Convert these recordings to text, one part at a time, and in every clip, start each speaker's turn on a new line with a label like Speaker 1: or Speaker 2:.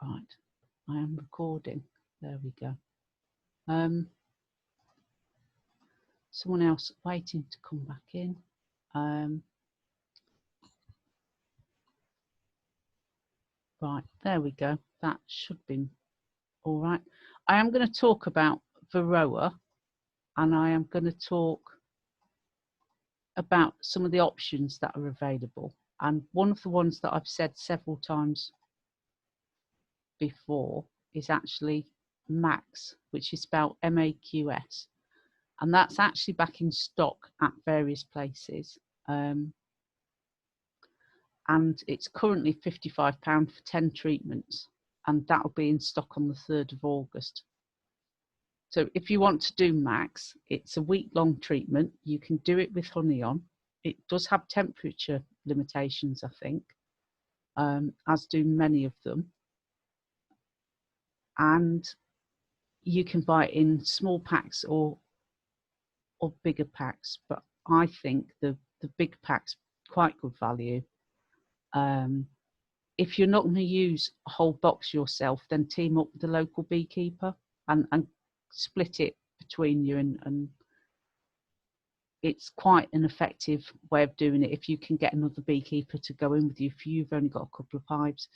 Speaker 1: Right, I am recording. There we go. Someone else waiting to come back in. Right, there we go. That should be all right. I am going to talk about Varroa, and I am going to talk about some of the options that are available. And one of the ones that I've said several times before is actually Max, which is spelled MAQS. And that's actually back in stock at various places. And it's currently £55 for 10 treatments. And that will be in stock on the 3rd of August. So if you want to do Max, it's a week-long treatment. You can do it with honey on. It does have temperature limitations, I think, as do many of them. And you can buy it in small packs or bigger packs, but I think the big packs quite good value. If you're not going to use a whole box yourself, then team up with the local beekeeper and split it between you, and it's quite an effective way of doing it if you can get another beekeeper to go in with you if you've only got a couple of hives.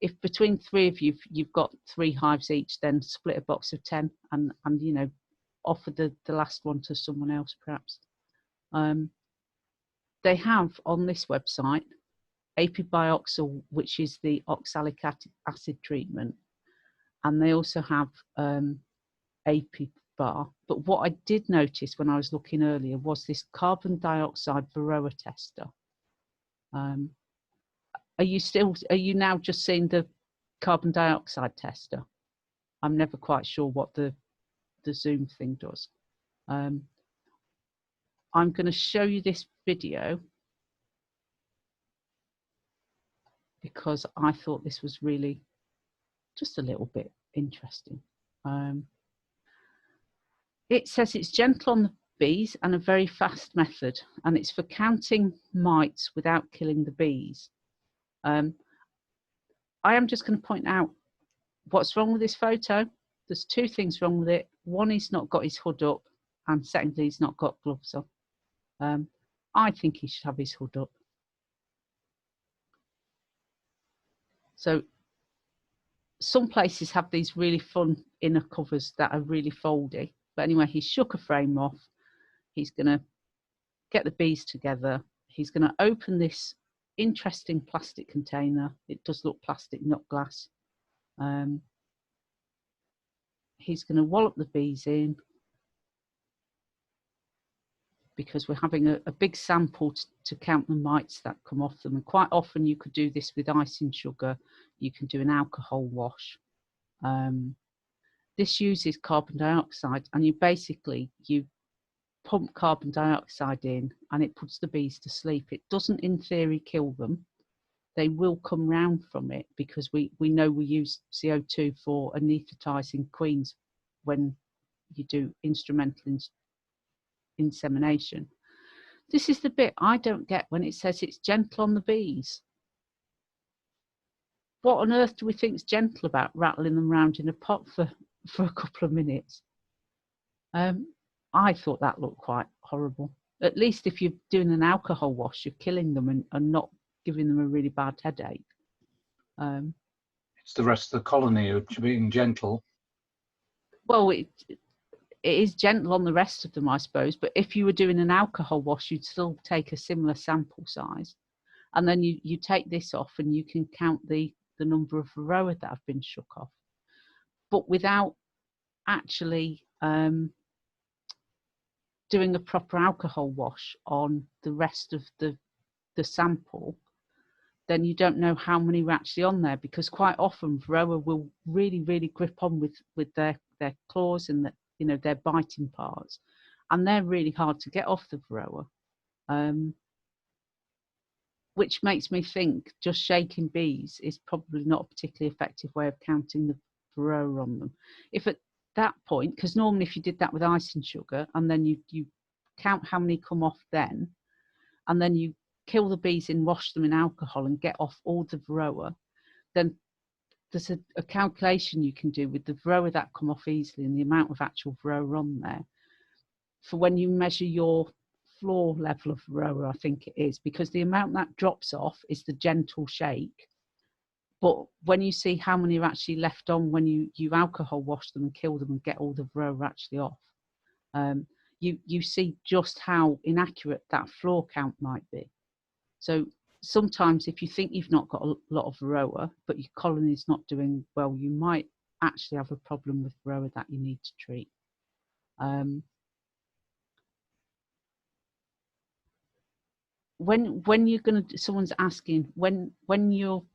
Speaker 1: If between 3 of you you've got 3 hives each, then split a box of 10 and you know, offer the last one to someone else perhaps. They have on this website apibioxyl, which is the oxalic acid treatment, and they also have Apibar. But what I did notice when I was looking earlier was this carbon dioxide Varroa tester. Are you now just seeing the carbon dioxide tester? I'm never quite sure what the Zoom thing does. I'm going to show you this video because I thought this was really just a little bit interesting. It says it's gentle on the bees and a very fast method, and it's for counting mites without killing the bees. I am just going to point out what's wrong with this photo. There's 2 things wrong with it. One, he's not got his hood up, and secondly, he's not got gloves on. I think he should have his hood up. So some places have these really fun inner covers that are really foldy. But anyway, he's shook a frame off. He's going to get the bees together. He's going to open this interesting plastic container. It does look plastic, not glass. He's going to wallop the bees in because we're having a big sample to count the mites that come off them. And quite often you could do this with icing sugar. You can do an alcohol wash. This uses carbon dioxide, and you pump carbon dioxide in and it puts the bees to sleep. It doesn't in theory kill them. They will come round from it because we know we use CO2 for anaesthetising queens when you do instrumental insemination. This is the bit I don't get when it says it's gentle on the bees. What on earth do we think is gentle about rattling them round in a pot for a couple of minutes? I thought that looked quite horrible. At least if you're doing an alcohol wash, you're killing them and not giving them a really bad headache.
Speaker 2: It's the rest of the colony who's being gentle.
Speaker 1: Well, it is gentle on the rest of them, I suppose. But if you were doing an alcohol wash, you'd still take a similar sample size. And then you take this off and you can count the number of Varroa that have been shook off. But without actually doing a proper alcohol wash on the rest of the sample, then you don't know how many are actually on there, because quite often Varroa will really, really grip on with their claws and their biting parts, and they're really hard to get off the Varroa, which makes me think just shaking bees is probably not a particularly effective way of counting the Varroa on them. If at that point, because normally if you did that with icing sugar and then you count how many come off then, and then you kill the bees and wash them in alcohol and get off all the Varroa, then there's a calculation you can do with the Varroa that come off easily and the amount of actual Varroa on there for when you measure your floor level of Varroa, I think it is, because the amount that drops off is the gentle shake. But when you see how many are actually left on when you alcohol wash them and kill them and get all the Varroa actually off, you see just how inaccurate that floor count might be. So sometimes if you think you've not got a lot of Varroa, but your colony is not doing well, you might actually have a problem with Varroa that you need to treat. When you're going to, someone's asking, when you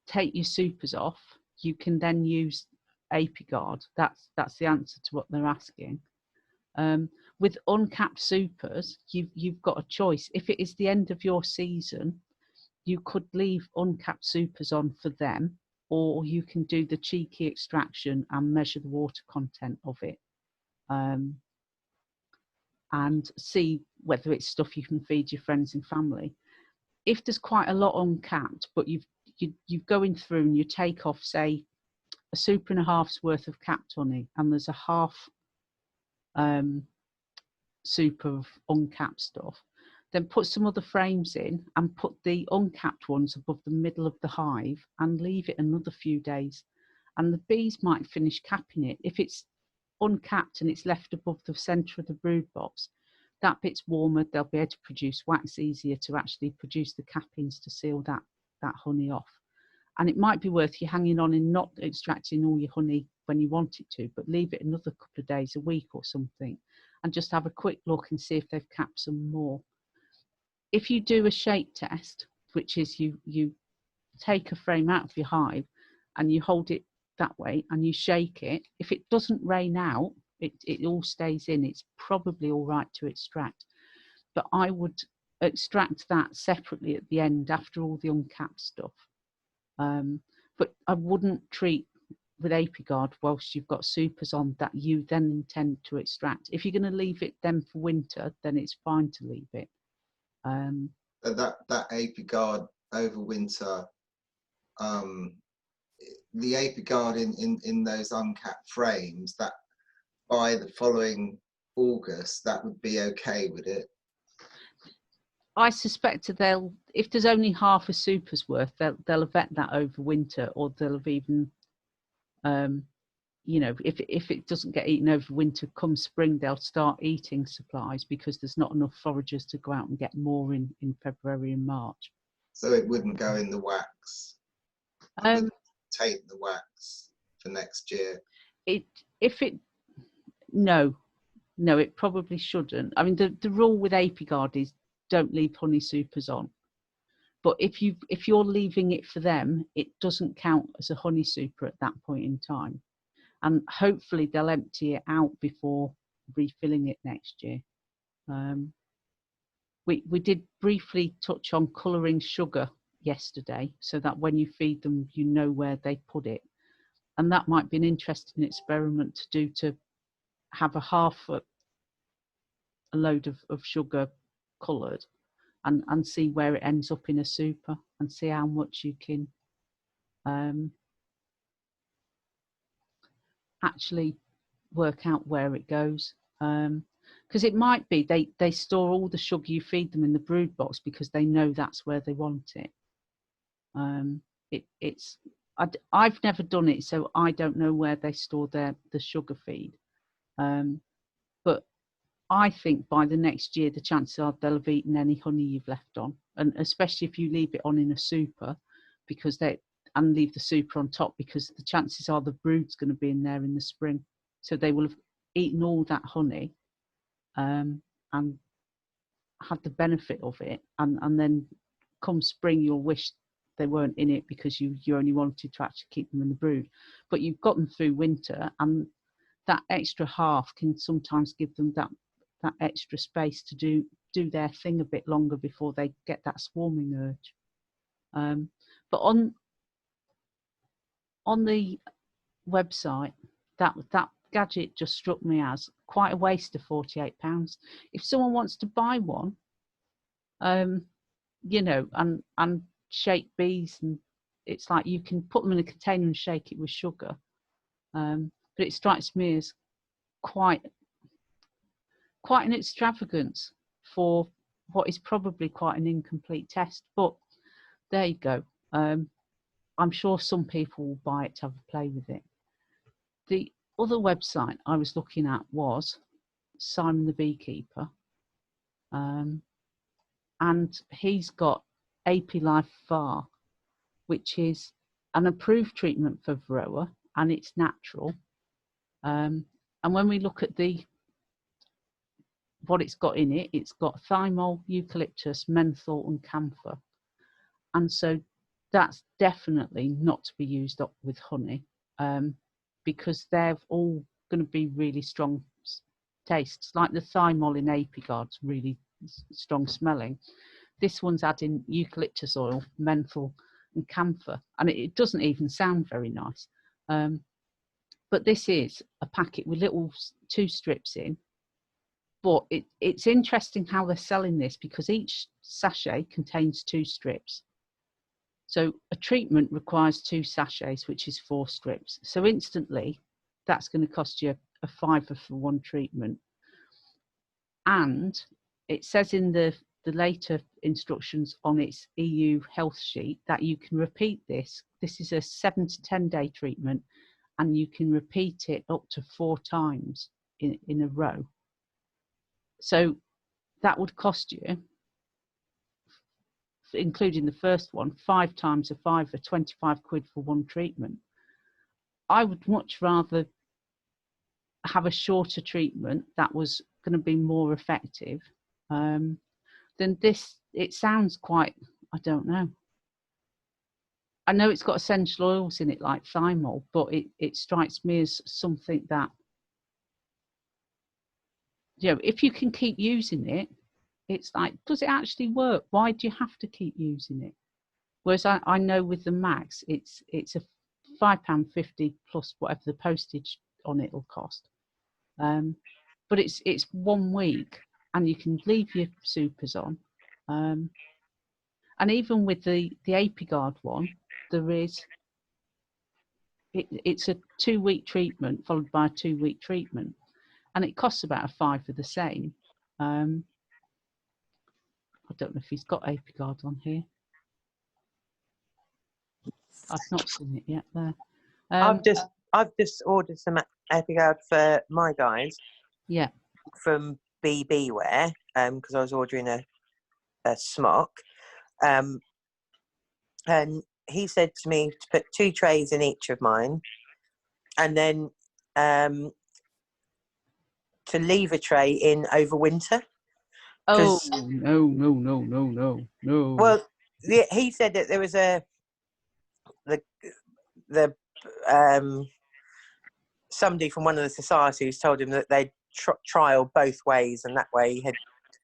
Speaker 1: take your supers off, you can then use ApiGuard. That's the answer to what they're asking. With uncapped supers, you've got a choice. If it is the end of your season, you could leave uncapped supers on for them, or you can do the cheeky extraction and measure the water content of it, and see whether it's stuff you can feed your friends and family. If there's quite a lot uncapped, but you've going through and you take off, say, a super and a half's worth of capped honey, and there's a half super of uncapped stuff, then put some other frames in and put the uncapped ones above the middle of the hive and leave it another few days, and the bees might finish capping it. If it's uncapped and it's left above the centre of the brood box, that bit's warmer, they'll be able to produce wax easier to actually produce the cappings to seal that honey off. And it might be worth you hanging on and not extracting all your honey when you want it to, but leave it another couple of days, a week or something, and just have a quick look and see if they've capped some more. If you do a shake test, which is you take a frame out of your hive and you hold it that way and you shake it, if it doesn't rain out, it all stays in, it's probably all right to extract. But I would extract that separately at the end after all the uncapped stuff. But I wouldn't treat with ApiGuard whilst you've got supers on that you then intend to extract. If you're going to leave it then for winter, then it's fine to leave it.
Speaker 3: That ApiGuard over winter, the ApiGuard in those uncapped frames, that by the following August, that would be okay, would it?
Speaker 1: I suspect they'll, if there's only half a super's worth, they'll have vet that over winter, or they'll have even, you know, if it doesn't get eaten over winter, come spring they'll start eating supplies because there's not enough foragers to go out and get more in February and March.
Speaker 3: So it wouldn't go in the wax. Take the wax for next year. No, it probably shouldn't. I mean, the rule with ApiGuard is don't leave honey supers on. But if you're leaving it for them, it doesn't count as a honey super at that point in time. And hopefully they'll empty it out before refilling it next year. We did briefly touch on colouring sugar yesterday, so that when you feed them, you know where they put it. And that might be an interesting experiment to do, to have a half a load of sugar coloured and see where it ends up in a super, and see how much you can actually work out where it goes. Because it might be they store all the sugar you feed them in the brood box because they know that's where they want it. I've never done it, so I don't know where they store the sugar feed. But I think by the next year, the chances are they'll have eaten any honey you've left on, and especially if you leave it on in a super, and leave the super on top, because the chances are the brood's going to be in there in the spring, so they will have eaten all that honey, and had the benefit of it, and then come spring you'll wish they weren't in it because you only wanted to actually keep them in the brood, but you've got them through winter, and that extra half can sometimes give them that extra space to do their thing a bit longer before they get that swarming urge. But on the website, that gadget just struck me as quite a waste of £48. If someone wants to buy one, you know, and shake bees and
Speaker 1: it's like you can put them in a container and shake it with sugar. But it strikes me as quite an extravagance for what is probably quite an incomplete test. But there you go. I'm sure some people will buy it to have a play with it. The other website I was looking at was Simon the Beekeeper, and he's got AP Life Var, which is an approved treatment for Varroa, and it's natural. And when we look at what it's got in it, it's got thymol, eucalyptus, menthol, and camphor, and so that's definitely not to be used up with honey, because they're all going to be really strong tastes. Like the thymol in Apigard's really strong smelling. This one's adding eucalyptus oil, menthol, and camphor, and it doesn't even sound very nice. But this is a packet with little 2 strips in. But it's interesting how they're selling this, because each sachet contains 2 strips. So a treatment requires 2 sachets, which is 4 strips. So instantly, that's going to cost you a £5 for one treatment. And it says in the later instructions on its EU health sheet that you can repeat this. This is a 7 to 10 day treatment, and you can repeat it up to 4 times in a row. So that would cost you, including the first one, 5 times a £5, 25 quid for one treatment. I would much rather have a shorter treatment that was going to be more effective than this. It sounds quite, I don't know. I know it's got essential oils in it like thymol, but it strikes me as something that, you know, if you can keep using it, it's like, does it actually work? Why do you have to keep using it? Whereas I know with the Max, it's a £5.50 plus whatever the postage on it will cost. But it's 1 week, and you can leave your supers on. And even with the Apigard one, there is, it's a 2-week treatment followed by a 2-week treatment, and it costs about a £5 for the same. I don't know if he's got Apigard on here. I've not seen it yet there.
Speaker 4: I've just ordered some Apigard for my guys.
Speaker 1: Yeah.
Speaker 4: From BB Wear, because I was ordering a smock. And he said to me to put 2 trays in each of mine, and then to leave a tray in over winter.
Speaker 1: Oh, no.
Speaker 4: Well, he said that there was somebody from one of the societies told him that they'd trial both ways, and that way he had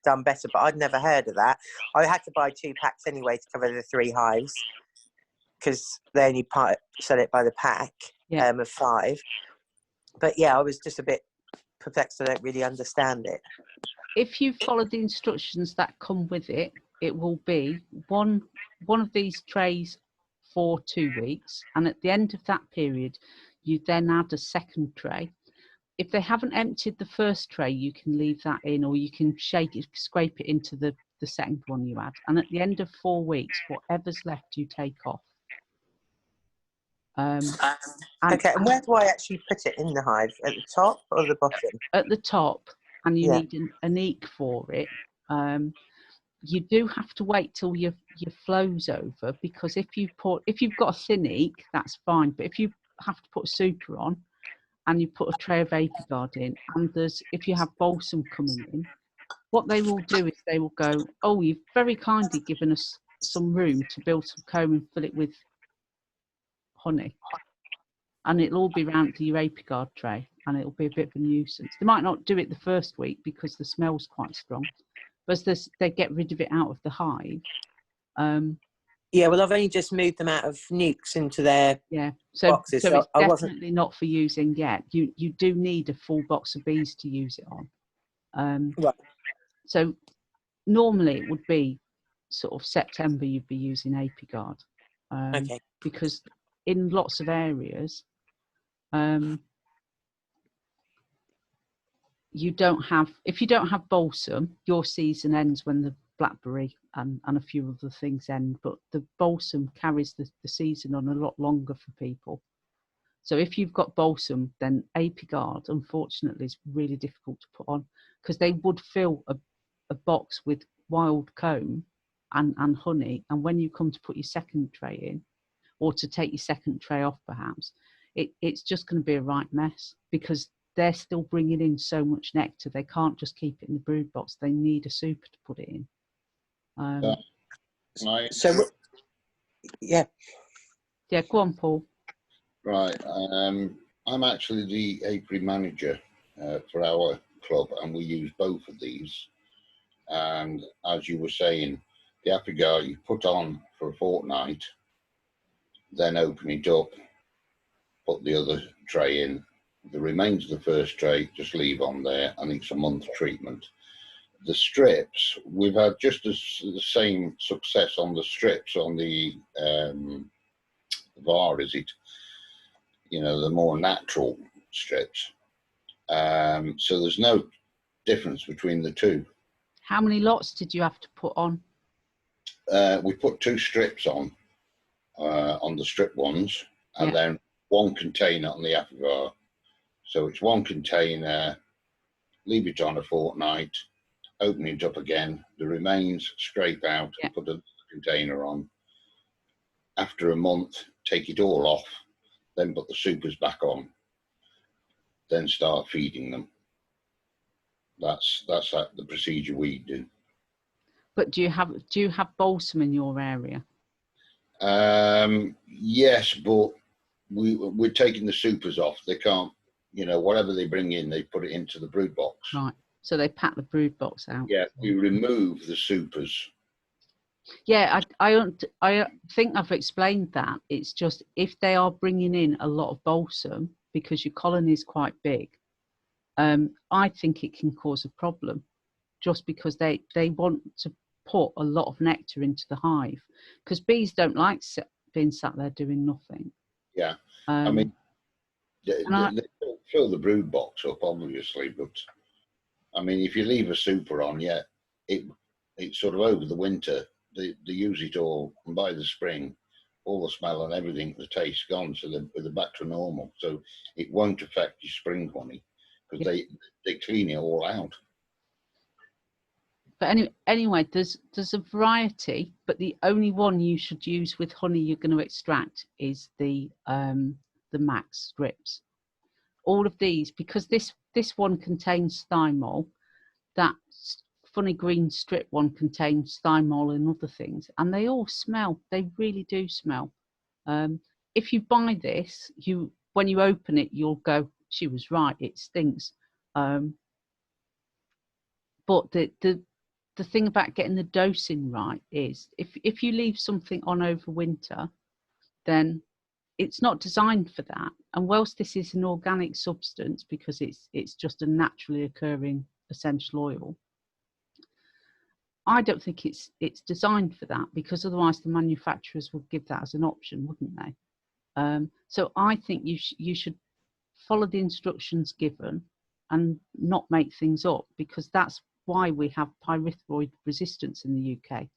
Speaker 4: done better. But I'd never heard of that. I had to buy 2 packs anyway to cover the 3 hives, because they only sell it by the pack.
Speaker 1: Yeah.
Speaker 4: Of 5. But yeah, I was just a bit perplexed. I don't really understand it.
Speaker 1: If you follow the instructions that come with it, it will be one of these trays for 2 weeks, and at the end of that period, you then add a second tray. If they haven't emptied the first tray, you can leave that in, or you can scrape it into the second one you add. And at the end of 4 weeks, whatever's left, you take off.
Speaker 4: Okay, and where do I actually put it in the hive? At the top or the bottom?
Speaker 1: At the top, and you need an eek for it. You do have to wait till your flow's over, because if you've got a thin eek, that's fine. But if you have to put a super on, and you put a tray of Apigard in, and if you have balsam coming in, what they will do is they will go, oh, you've very kindly given us some room to build some comb and fill it with honey. And it'll all be round to your Apigard tray, and it'll be a bit of a nuisance. They might not do it the first week because the smell's quite strong, but as they get rid of it out of the hive.
Speaker 4: Yeah, well, I've only just moved them out of nukes into their boxes.
Speaker 1: So it's definitely not for using yet. You do need a full box of bees to use it on.
Speaker 4: Right.
Speaker 1: So normally it would be sort of September you'd be using Apigard.
Speaker 4: Okay.
Speaker 1: because in lots of areas, you don't have, if you don't have balsam, your season ends when the blackberry and a few other things end, but the balsam carries the season on a lot longer for people. So if you've got balsam, then Apigard, unfortunately, is really difficult to put on, because they would fill a box with wild comb and honey, and when you come to put your second tray in, or to take your second tray off perhaps, it's just going to be a right mess, because they're still bringing in so much nectar. They can't just keep it in the brood box. They need a super to put it in.
Speaker 4: So, yeah.
Speaker 1: Yeah, go on, Paul.
Speaker 5: Right. I'm actually the apiary manager for our club, and we use both of these. And as you were saying, the Apigard you put on for a fortnight, then open it up, put the other tray in. The remains of the first tray, just leave on there, and it's a month treatment. The strips, we've had just the same success on the strips on the VAR, is it? You know, the more natural strips. So there's no difference between the two.
Speaker 1: How many lots did you have to put on?
Speaker 5: We put 2 strips on the strip ones, and then 1 container on the Apigard. So it's 1 container, leave it on a fortnight, open it up again, the remains scrape out, and put a container on. After a month, take it all off, then put the supers back on, then start feeding them. That's the procedure we do.
Speaker 1: But do you have balsam in your area?
Speaker 5: Yes, but we're taking the supers off. They can't, you know, whatever they bring in, they put it into the brood box.
Speaker 1: Right. So they pack the brood box out.
Speaker 5: Yeah, we remove the supers.
Speaker 1: Yeah, I think I've explained that. It's just if they are bringing in a lot of balsam, because your colony is quite big, I think it can cause a problem, just because they want to put a lot of nectar into the hive, because bees don't like being sat there doing nothing.
Speaker 5: Yeah, I mean, they fill the brood box up, obviously, but I mean, if you leave a super on, it's sort of over the winter. They use it all, and by the spring, all the smell and everything, the taste gone, so they're back to normal. So it won't affect your spring honey, because they clean it all out.
Speaker 1: But anyway, there's a variety, but the only one you should use with honey you're going to extract is the max strips. All of these, because this one contains thymol, that funny green strip one contains thymol and other things, and they all smell. They really do smell. If you buy this, when you open it, you'll go, she was right, it stinks. But the thing about getting the dosing right is if you leave something on over winter, then it's not designed for that. And whilst this is an organic substance, because it's just a naturally occurring essential oil, I don't think it's designed for that, because otherwise the manufacturers would give that as an option, wouldn't they? So I think you should follow the instructions given and not make things up, because that's why we have pyrethroid resistance in the UK,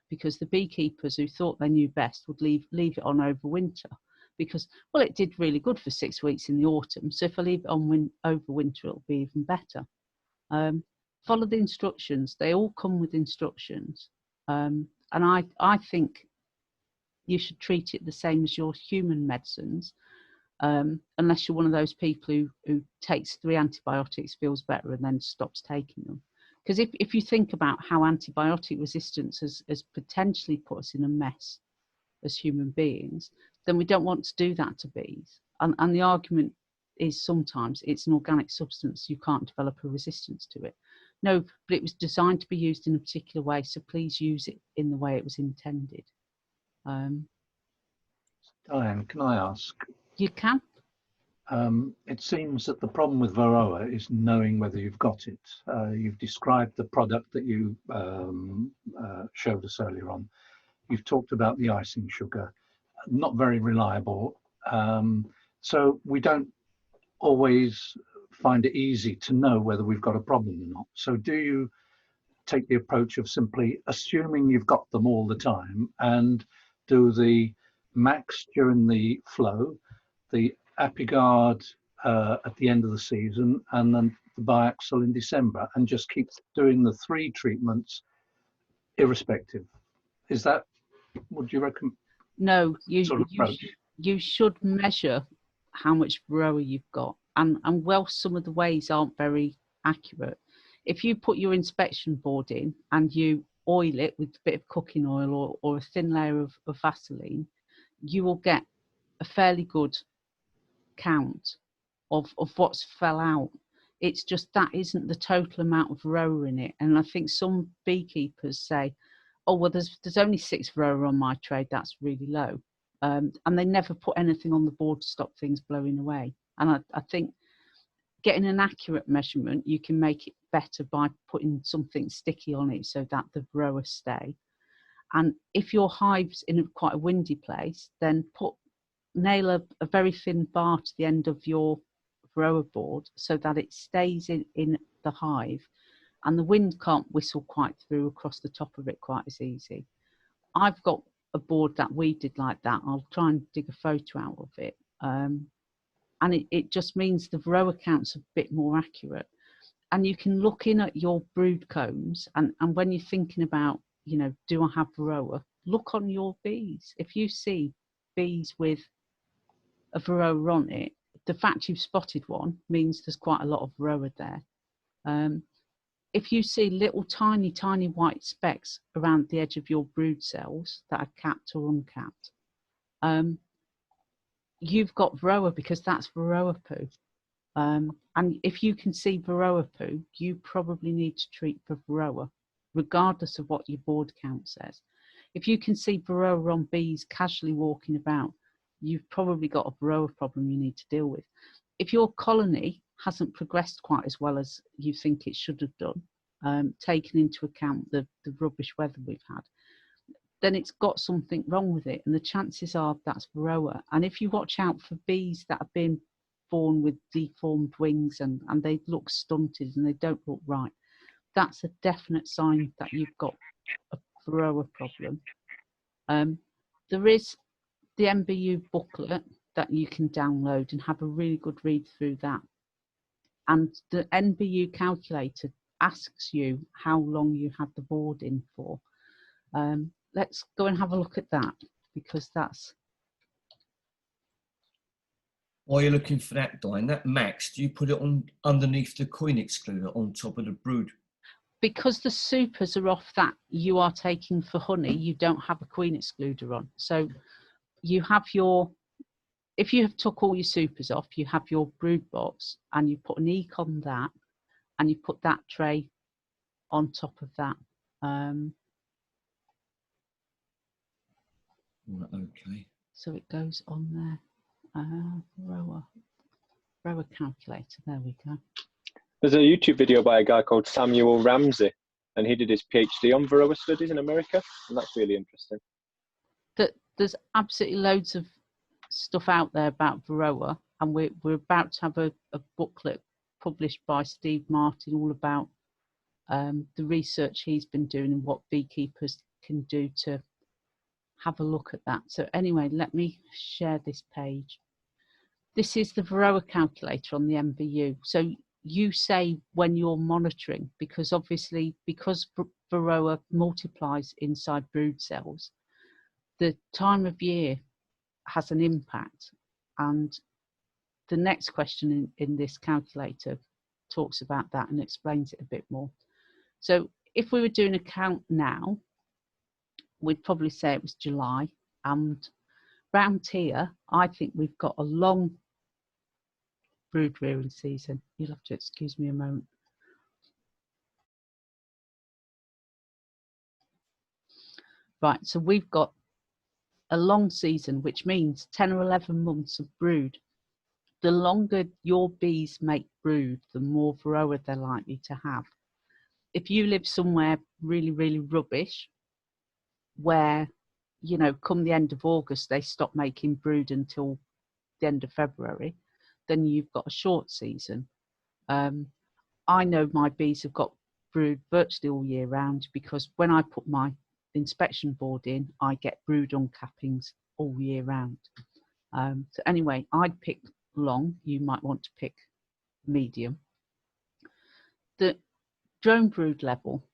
Speaker 1: because the beekeepers who thought they knew best would leave it on over winter, because, well, it did really good for 6 weeks in the autumn, so if I leave it on over winter, it'll be even better. Follow the instructions. They all come with instructions, and I think you should treat it the same as your human medicines, unless you're one of those people who takes 3 antibiotics, feels better, and then stops taking them. Because if you think about how antibiotic resistance has potentially put us in a mess as human beings, then we don't want to do that to bees. And the argument is sometimes it's an organic substance, you can't develop a resistance to it. No, but it was designed to be used in a particular way, so please use it in the way it was intended.
Speaker 2: Diane, can I ask?
Speaker 1: You can.
Speaker 2: It seems that the problem with Varroa is knowing whether you've got it. You've described the product that you showed us earlier on. You've talked about the icing sugar. not very reliable. So we don't always find it easy to know whether we've got a problem or not. So do you take the approach of simply assuming you've got them all the time and do the max during the flow, the Apigard at the end of the season, and then the Biaxal in December, and just keep doing the 3 treatments irrespective? Is that, would you recommend?
Speaker 1: No,
Speaker 2: Sort of approach?
Speaker 1: you should measure how much Varroa you've got, and whilst some of the ways aren't very accurate, if you put your inspection board in and you oil it with a bit of cooking oil or a thin layer of Vaseline, you will get a fairly good count of what's fell out. It's just that isn't the total amount of Varroa in it. And I think some beekeepers say, oh, well, there's only 6 Varroa on my trade, that's really low. And they never put anything on the board to stop things blowing away. And I think getting an accurate measurement, you can make it better by putting something sticky on it so that the Varroa stay. And if your hive's in quite a windy place, then nail a very thin bar to the end of your Varroa board so that it stays in the hive and the wind can't whistle quite through across the top of it quite as easy. I've got a board that we did like that. I'll try and dig a photo out of it. And it just means the Varroa count's a bit more accurate. And you can look in at your brood combs, and when you're thinking about, you know, do I have Varroa, look on your bees. If you see bees with a Varroa on it, the fact you've spotted one means there's quite a lot of Varroa there. If you see little tiny white specks around the edge of your brood cells that are capped or uncapped, you've got Varroa, because that's Varroa poo. And if you can see Varroa poo, you probably need to treat for Varroa, regardless of what your board count says. If you can see Varroa on bees casually walking about, you've probably got a Varroa problem you need to deal with. If your colony hasn't progressed quite as well as you think it should have done, taking into account the rubbish weather we've had, then it's got something wrong with it, and the chances are that's Varroa. And if you watch out for bees that have been born with deformed wings and they look stunted and they don't look right, that's a definite sign that you've got a Varroa problem. There is the MBU booklet that you can download and have a really good read through that. And the NBU calculator asks you how long you had the board in for. Let's go and have a look at that, because that's...
Speaker 6: While you're looking for that, Diane, that max, do you put it on underneath the queen excluder on top of the brood?
Speaker 1: Because the supers are off that you are taking for honey, you don't have a queen excluder on. So you have your, if you have took all your supers off, you have your brood box and you put an eek on that and you put that tray on top of that.
Speaker 6: Okay.
Speaker 1: So it goes on there. Varroa calculator, there we go.
Speaker 7: There's a YouTube video by a guy called Samuel Ramsey, and he did his PhD on Varroa studies in America, and that's really interesting.
Speaker 1: There's absolutely loads of stuff out there about Varroa, and we're about to have a booklet published by Steve Martin all about the research he's been doing and what beekeepers can do to have a look at that. So anyway, let me share this page. This is the Varroa calculator on the MBU. So you say when you're monitoring, because obviously, because Varroa multiplies inside brood cells, the time of year has an impact. And the next question in this calculator talks about that and explains it a bit more. So if we were doing a count now, we'd probably say it was July, and round here, I think we've got a long brood rearing season. You'll have to excuse me a moment. Right, so we've got a long season, which means 10 or 11 months of brood. The longer your bees make brood, the more Varroa they're likely to have. If you live somewhere really, really rubbish, where you know, come the end of August, they stop making brood until the end of February, then you've got a short season. I know my bees have got brood virtually all year round, because when I put my inspection board in, I get brood uncappings all year round. So anyway, I'd pick long. You might want to pick medium. The drone brood level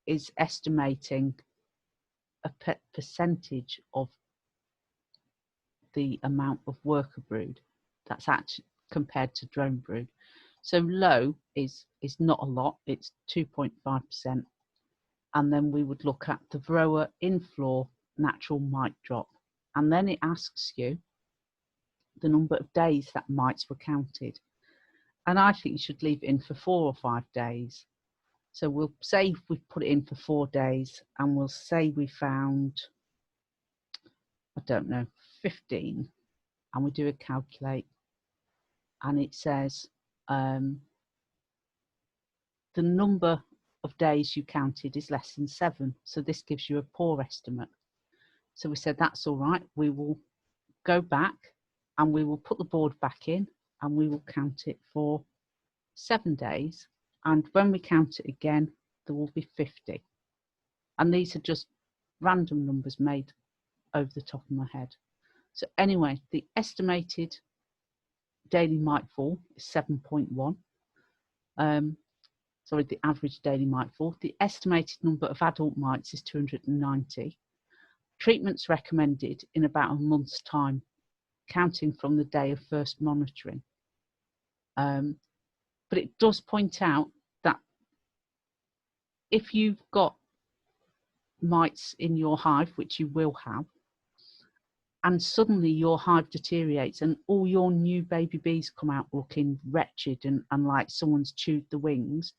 Speaker 1: is estimating a percentage of the amount of worker brood that's actually compared to drone brood. So low is not a lot, it's 2.5%. And then we would look at the Varroa in-floor natural mite drop. And then it asks you the number of days that mites were counted. And I think you should leave it in for 4 or 5 days. So we'll say we put it in for 4 days, and we'll say we found, I don't know, 15, and we do a calculate, and it says the number of days you counted is less than 7. So this gives you a poor estimate. So we said, that's all right. We will go back and we will put the board back in, and we will count it for 7 days. And when we count it again, there will be 50. And these are just random numbers made over the top of my head. So anyway, the estimated daily mite fall is 7.1. Sorry, the average daily mite fall. The estimated number of adult mites is 290. Treatments recommended in about a month's time, counting from the day of first monitoring. But it does point out that if you've got mites in your hive, which you will have, and suddenly your hive deteriorates and all your new baby bees come out looking wretched and like someone's chewed the wings,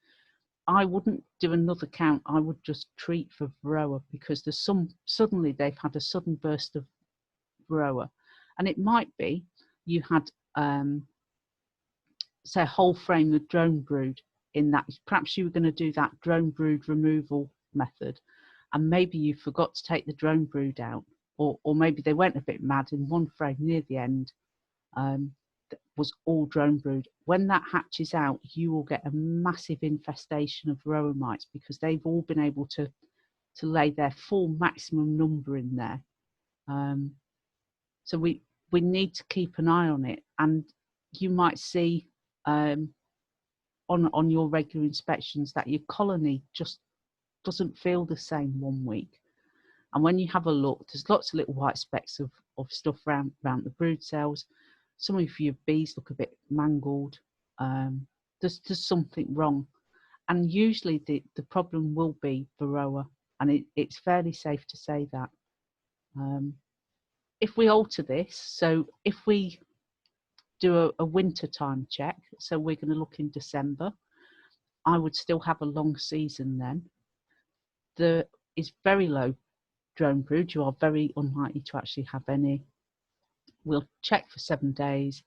Speaker 1: I wouldn't do another count. I would just treat for Varroa, because there's suddenly they've had a sudden burst of Varroa. And it might be you had, say, a whole frame of drone brood in that. Perhaps you were going to do that drone brood removal method, and maybe you forgot to take the drone brood out, or maybe they went a bit mad in one frame near the end that was all drone brood. When that hatches out, you will get a massive infestation of Varroa mites, because they've all been able to lay their full maximum number in there. So we need to keep an eye on it, and you might see on your regular inspections that your colony just doesn't feel the same 1 week. And when you have a look, there's lots of little white specks of stuff around the brood cells. Some of your bees look a bit mangled. There's something wrong. And usually the problem will be Varroa, and it's fairly safe to say that. If we alter this, so if we do a winter time check, so we're going to look in December, I would still have a long season then. There is very low drone brood. You are very unlikely to actually have any. We'll check for 7 days,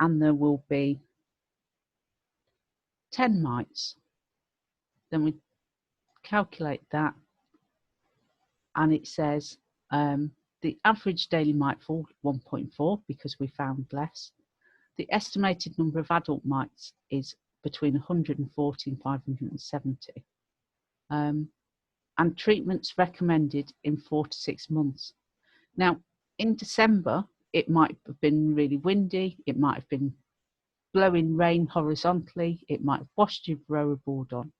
Speaker 1: and there will be 10 mites. Then we calculate that, and it says the average daily mite fall 1.4, because we found less. The estimated number of adult mites is between 140 and 570. And treatments recommended in 4 to 6 months. Now, in December, it might have been really windy, it might have been blowing rain horizontally, it might have washed your Varroa board on.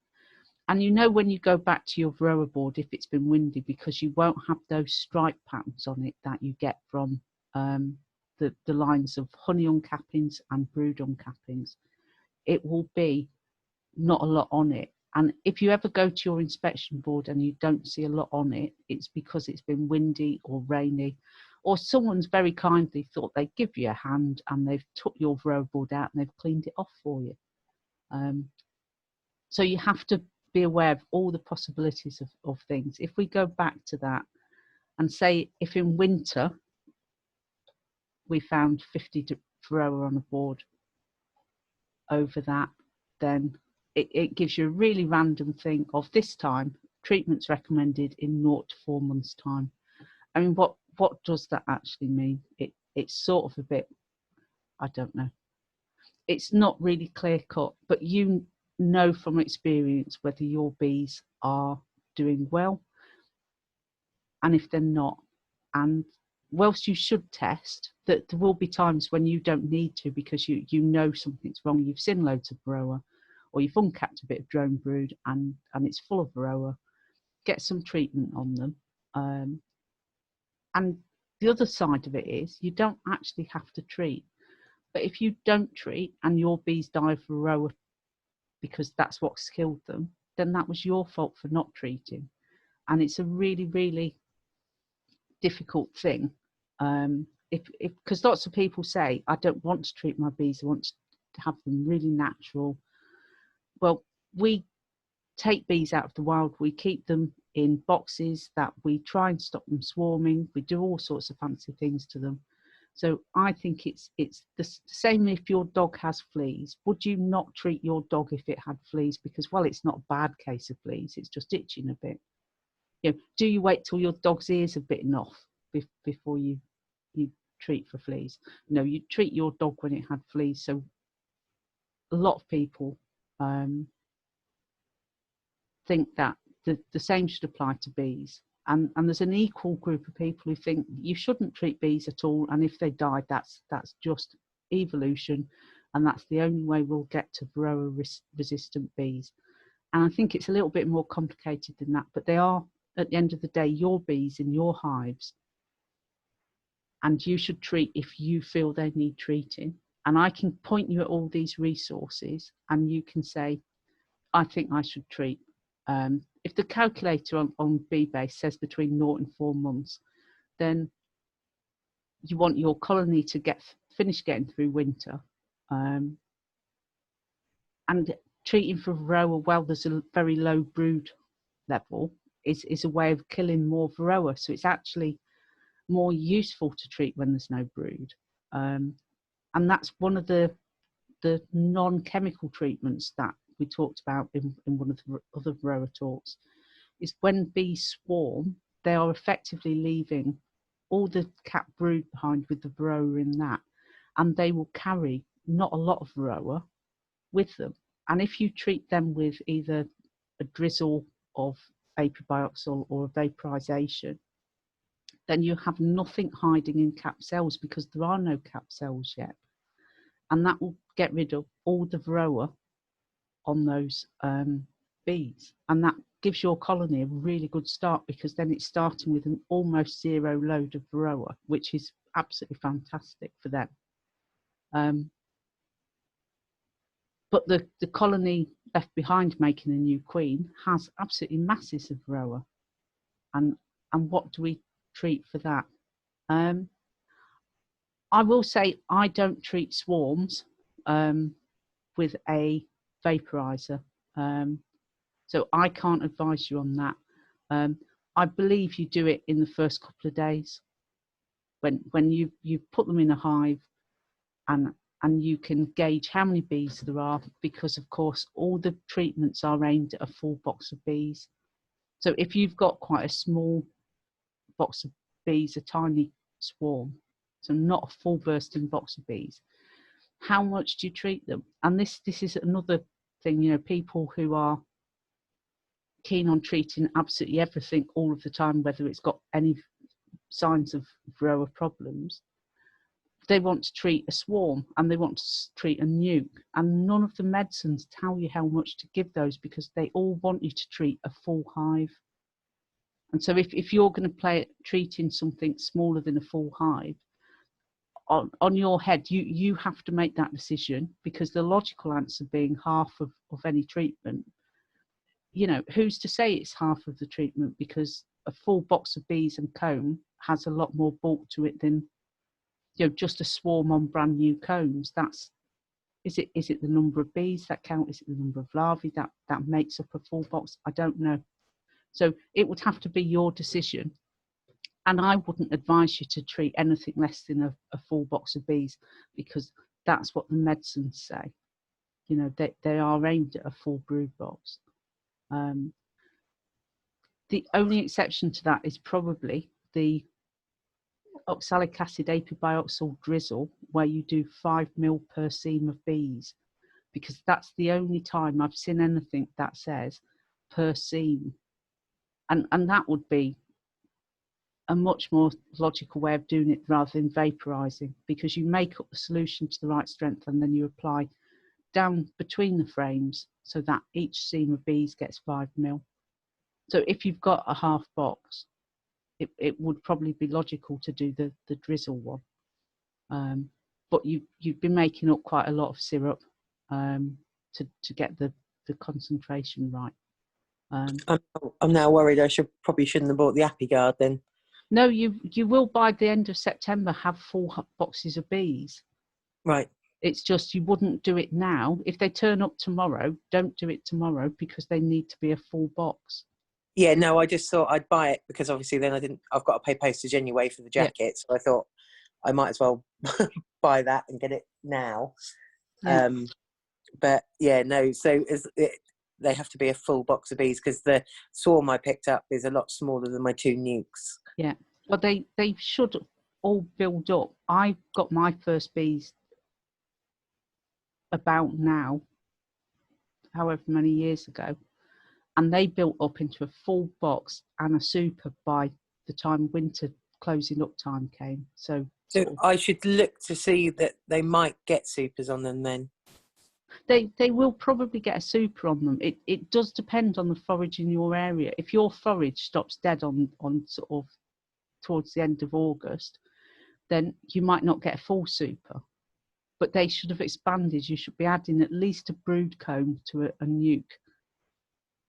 Speaker 1: And you know when you go back to your Varroa board if it's been windy, because you won't have those stripe patterns on it that you get from the lines of honey uncappings and brood uncappings. It will be not a lot on it. And if you ever go to your inspection board and you don't see a lot on it, it's because it's been windy or rainy, or someone's very kindly thought they'd give you a hand and they've took your Varroa board out and they've cleaned it off for you. So you have to be aware of all the possibilities of things. If we go back to that and say if in winter we found 50 Varroa on a board over that, then it gives you a really random thing of this time treatments recommended in 0 to 4 months' time. I mean, what does that actually mean? It's sort of a bit, I don't know. It's not really clear cut, but you know from experience whether your bees are doing well and if they're not. And whilst you should test, that there will be times when you don't need to because you know something's wrong. You've seen loads of Varroa, or you've uncapped a bit of drone brood and it's full of Varroa. Get some treatment on them. And the other side of it is you don't actually have to treat. But if you don't treat and your bees die of Varroa because that's what's killed them, then that was your fault for not treating. And it's a really, really difficult thing. Because lots of people say, I don't want to treat my bees, I want to have them really natural. Well, we take bees out of the wild, we keep them in boxes that we try and stop them swarming, we do all sorts of fancy things to them. So I think it's the same if your dog has fleas. Would you not treat your dog if it had fleas? Because, well, it's not a bad case of fleas, it's just itching a bit. You know, do you wait till your dog's ears are bitten off before you treat for fleas? No, you treat your dog when it had fleas. So a lot of people think that the same should apply to bees. And there's an equal group of people who think you shouldn't treat bees at all, and if they died, that's just evolution, and that's the only way we'll get to Varroa resistant bees. And I think it's a little bit more complicated than that, but they are, at the end of the day, your bees in your hives, and you should treat if you feel they need treating. And I can point you at all these resources, and you can say, I think I should treat. If the calculator on BeeBase says between 0 and 4 months, then you want your colony to finish getting through winter. And treating for Varroa while there's a very low brood level is a way of killing more Varroa. So it's actually more useful to treat when there's no brood. And that's one of the non-chemical treatments that we talked about in one of the other Varroa talks, is when bees swarm, they are effectively leaving all the capped brood behind with the Varroa in that, and they will carry not a lot of Varroa with them. And if you treat them with either a drizzle of apibioxol or a vaporization, then you have nothing hiding in capped cells because there are no capped cells yet. And that will get rid of all the Varroa on those bees, and that gives your colony a really good start because then it's starting with an almost zero load of Varroa, which is absolutely fantastic for them. But the colony left behind making a new queen has absolutely masses of Varroa, and what do we treat for that? I will say I don't treat swarms with a vaporizer. So I can't advise you on that. I believe you do it in the first couple of days when you put them in a hive, and you can gauge how many bees there are, because of course all the treatments are aimed at a full box of bees. So if you've got quite a small box of bees, a tiny swarm, so not a full bursting box of bees, how much do you treat them? And this is another thing, you know, people who are keen on treating absolutely everything all of the time, whether it's got any signs of Varroa problems, they want to treat a swarm and they want to treat a nuke, and none of the medicines tell you how much to give those because they all want you to treat a full hive. And so if you're going to play at treating something smaller than a full hive, on your head, you have to make that decision, because the logical answer being half of any treatment, you know, who's to say it's half of the treatment, because a full box of bees and comb has a lot more bulk to it than, you know, just a swarm on brand new combs. Is it the number of bees that count? Is it the number of larvae that makes up a full box? I don't know. So it would have to be your decision. And I wouldn't advise you to treat anything less than a full box of bees, because that's what the medicines say. You know, they are aimed at a full brood box. The only exception to that is probably the oxalic acid apibioxal drizzle, where you do 5 ml per seam of bees, because that's the only time I've seen anything that says per seam. And that would be a much more logical way of doing it rather than vaporizing, because you make up the solution to the right strength and then you apply down between the frames so that each seam of bees gets 5 ml. So if you've got a half box, it would probably be logical to do the drizzle one. But you've been making up quite a lot of syrup to get the concentration right.
Speaker 4: I'm now worried I probably shouldn't have bought the ApiGuard then.
Speaker 1: No, you will by the end of September have full boxes of bees.
Speaker 4: Right.
Speaker 1: It's just you wouldn't do it now. If they turn up tomorrow, don't do it tomorrow because they need to be a full box.
Speaker 4: Yeah, no, I just thought I'd buy it because obviously then I've got to pay postage anyway for the jacket. Yeah. So I thought I might as well buy that and get it now. Yeah. But yeah, no, so they have to be a full box of bees because the swarm I picked up is a lot smaller than my 2 nukes.
Speaker 1: Yeah, well, they should all build up. I got my first bees about now, however many years ago, and they built up into a full box and a super by the time winter closing up time came. So
Speaker 4: I should look to see that they might get supers on them then.
Speaker 1: They will probably get a super on them. It does depend on the forage in your area. If your forage stops dead on sort of towards the end of August, then you might not get a full super. But they should have expanded. You should be adding at least a brood comb to a nuke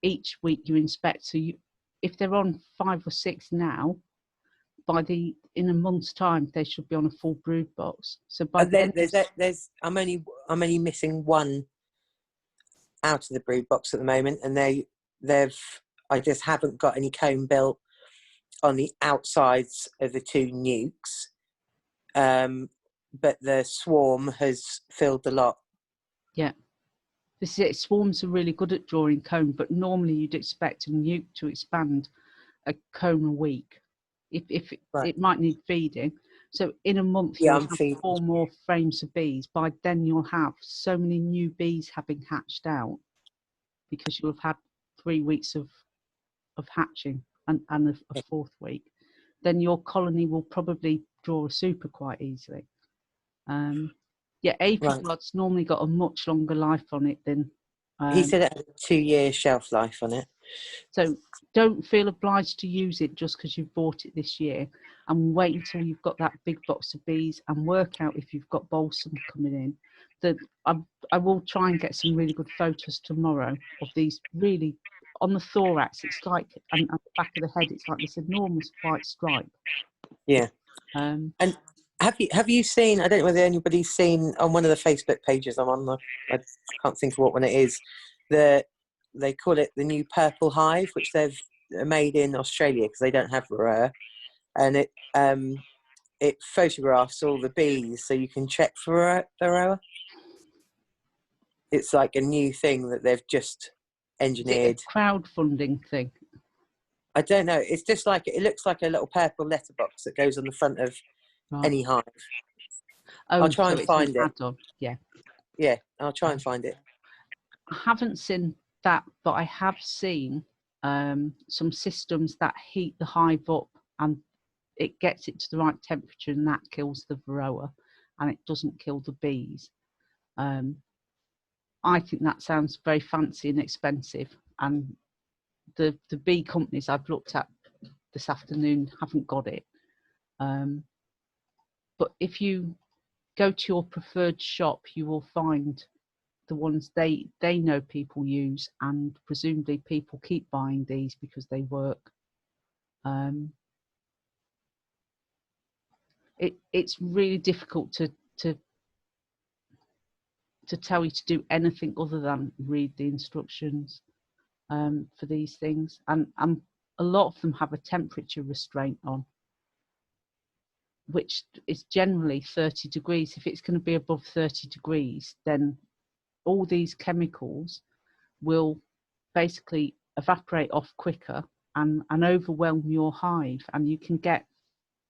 Speaker 1: each week you inspect. So if they're on 5 or 6 now, in a month's time they should be on a full brood box. So by
Speaker 4: I'm only missing 1 out of the brood box at the moment, and I just haven't got any comb built on the outsides of the 2 nukes. But the swarm has filled the lot. Yeah.
Speaker 1: This is it. Swarms are really good at drawing comb, but normally you'd expect a nuke to expand a comb a week. If it might need feeding. So in a month you'll have 4 more frames of bees. By then you'll have so many new bees having hatched out because you'll have had 3 weeks of hatching and a 4th week. Then your colony will probably draw a super quite easily. ApiGuard's normally got a much longer life on it than...
Speaker 4: he said it had a 2-year shelf life on it.
Speaker 1: So don't feel obliged to use it just because you've bought it this year, and wait until you've got that big box of bees and work out if you've got balsam coming in. I will try and get some really good photos tomorrow of these really... On the thorax, it's like, and at the back of the head, it's like this enormous white stripe.
Speaker 4: Yeah. And have you seen, I don't know whether anybody's seen on one of the Facebook pages I'm on, I can't think of what one it is, they call it the new purple hive, which they've made in Australia because they don't have Varroa, and it photographs all the bees so you can check for Varroa. It's like a new thing that they've just engineered.
Speaker 1: Is it a crowdfunding thing?
Speaker 4: I don't know. It's just like, it looks like a little purple letterbox that goes on the front of any hive. I'll try and find it. Yeah, I'll try and find it.
Speaker 1: I haven't seen that, but I have seen some systems that heat the hive up and it gets it to the right temperature, and that kills the Varroa and it doesn't kill the bees. I think that sounds very fancy and expensive, and the bee companies I've looked at this afternoon haven't got it. But if you go to your preferred shop, you will find the ones they know people use, and presumably people keep buying these because they work. It's really difficult to tell you to do anything other than read the instructions for these things, and a lot of them have a temperature restraint on, which is generally 30 degrees. If it's going to be above 30 degrees, then all these chemicals will basically evaporate off quicker and overwhelm your hive, and you can get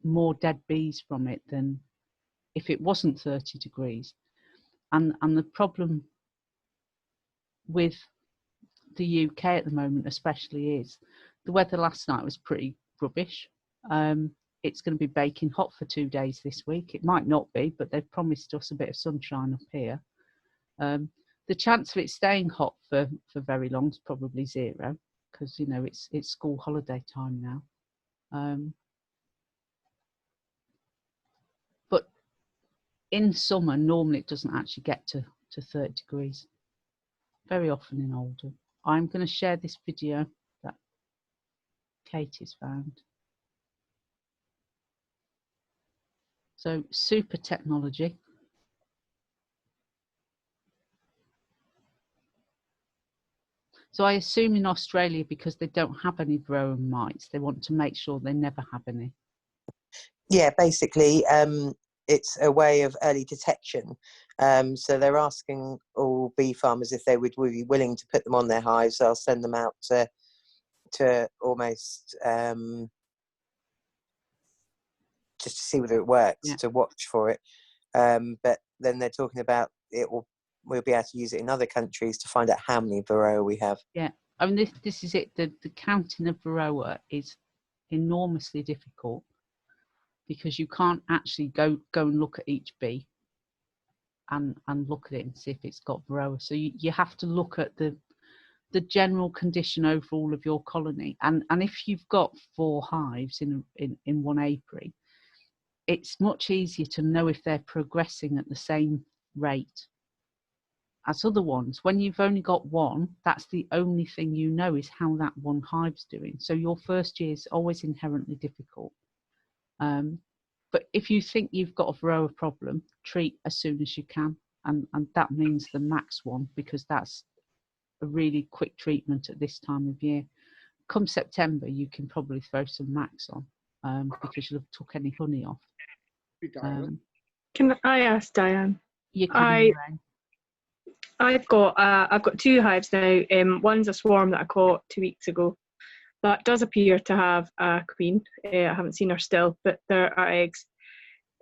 Speaker 1: more dead bees from it than if it wasn't 30 degrees. And the problem with the UK at the moment especially is the weather last night was pretty rubbish. It's going to be baking hot for 2 days this week. It might not be, but they've promised us a bit of sunshine up here. The chance of it staying hot for very long is probably zero, because you know it's school holiday time now. But in summer, normally it doesn't actually get to 30 degrees. Very often in Oldham. I'm going to share this video that Katie's found. So, super technology. So I assume in Australia, because they don't have any Varroa mites, they want to make sure they never have any.
Speaker 4: Yeah, basically, it's a way of early detection. So they're asking all bee farmers if they would be willing to put them on their hives. They'll send them out to almost just to see whether it works,
Speaker 1: Yeah.
Speaker 4: to watch for it. But then they're talking about we'll be able to use it in other countries to find out how many Varroa we have.
Speaker 1: Yeah, I mean this is it. The counting of Varroa is enormously difficult, because you can't actually go and look at each bee and look at it and see if it's got Varroa. So you have to look at the general condition over all of your colony. And if you've got 4 hives in one apiary, it's much easier to know if they're progressing at the same rate as other ones. When you've only got 1, that's the only thing you know, is how that one hive's doing. So your first year is always inherently difficult. But if you think you've got a Varroa problem, treat as soon as you can, and that means the max one, because that's a really quick treatment at this time of year. Come September, you can probably throw some max on, because you'll have took any honey off.
Speaker 8: Can I ask Diane?
Speaker 1: You can.
Speaker 8: I've got 2 hives now. One's a swarm that I caught 2 weeks ago. That does appear to have a queen. I haven't seen her still, but there are eggs.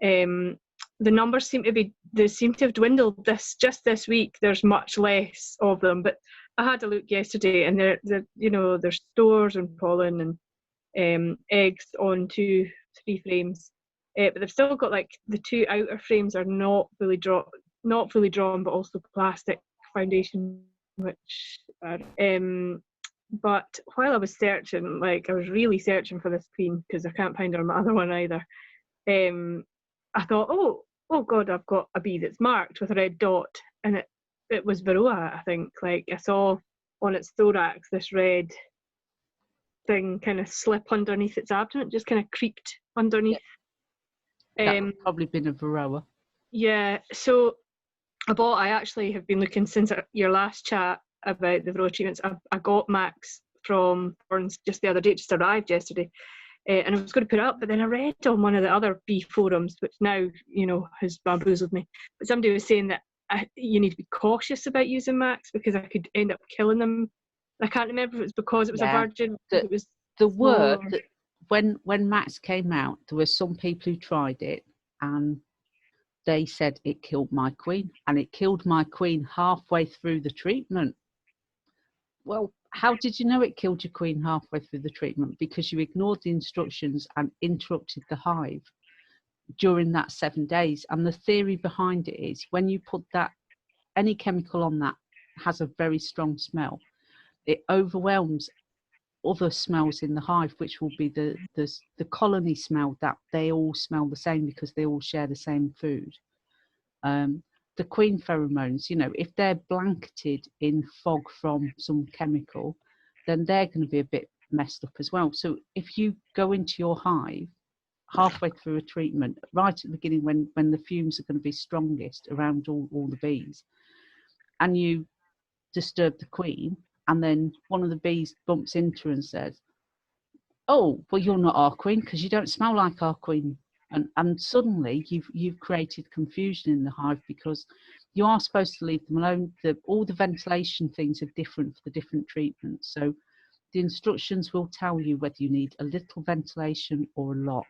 Speaker 8: The numbers seem to have dwindled this week. There's much less of them, but I had a look yesterday, and there's stores and pollen and eggs on 2-3 frames. But they've still got, like, the 2 outer frames are not fully drawn, but also plastic foundation, which are, but while I was searching, like I was really searching for this queen, because I can't find her on my other one either, I thought, oh God, I've got a bee that's marked with a red dot, and it was Varroa, I think. Like, I saw on its thorax this red thing kind of slip underneath its abdomen, just kind of creeped underneath.
Speaker 1: That would probably been a Varroa.
Speaker 8: Yeah, so I actually have been looking since your last chat about the Varroa treatments. I got Max from Burns just the other day, just arrived yesterday, and I was going to put it up, but then I read on one of the other bee forums, which now, has bamboozled me, but somebody was saying that you need to be cautious about using Max, because I could end up killing them. I can't remember if it was because it was a virgin. It was
Speaker 1: the word that when Max came out, there were some people who tried it, and they said it killed my queen, and it killed my queen halfway through the treatment. Well, how did you know it killed your queen halfway through the treatment? Because you ignored the instructions and interrupted the hive during that 7 days. And the theory behind it is, when you put any chemical on that has a very strong smell, it overwhelms other smells in the hive, which will be the colony smell, that they all smell the same because they all share the same food. The queen pheromones, if they're blanketed in fog from some chemical, then they're going to be a bit messed up as well. So if you go into your hive halfway through a treatment, right at the beginning when the fumes are going to be strongest around all the bees, and you disturb the queen, and then one of the bees bumps into her and says, "Oh, well, you're not our queen because you don't smell like our queen." And suddenly you've created confusion in the hive, because you are supposed to leave them alone. All the ventilation things are different for the different treatments. So the instructions will tell you whether you need a little ventilation or a lot.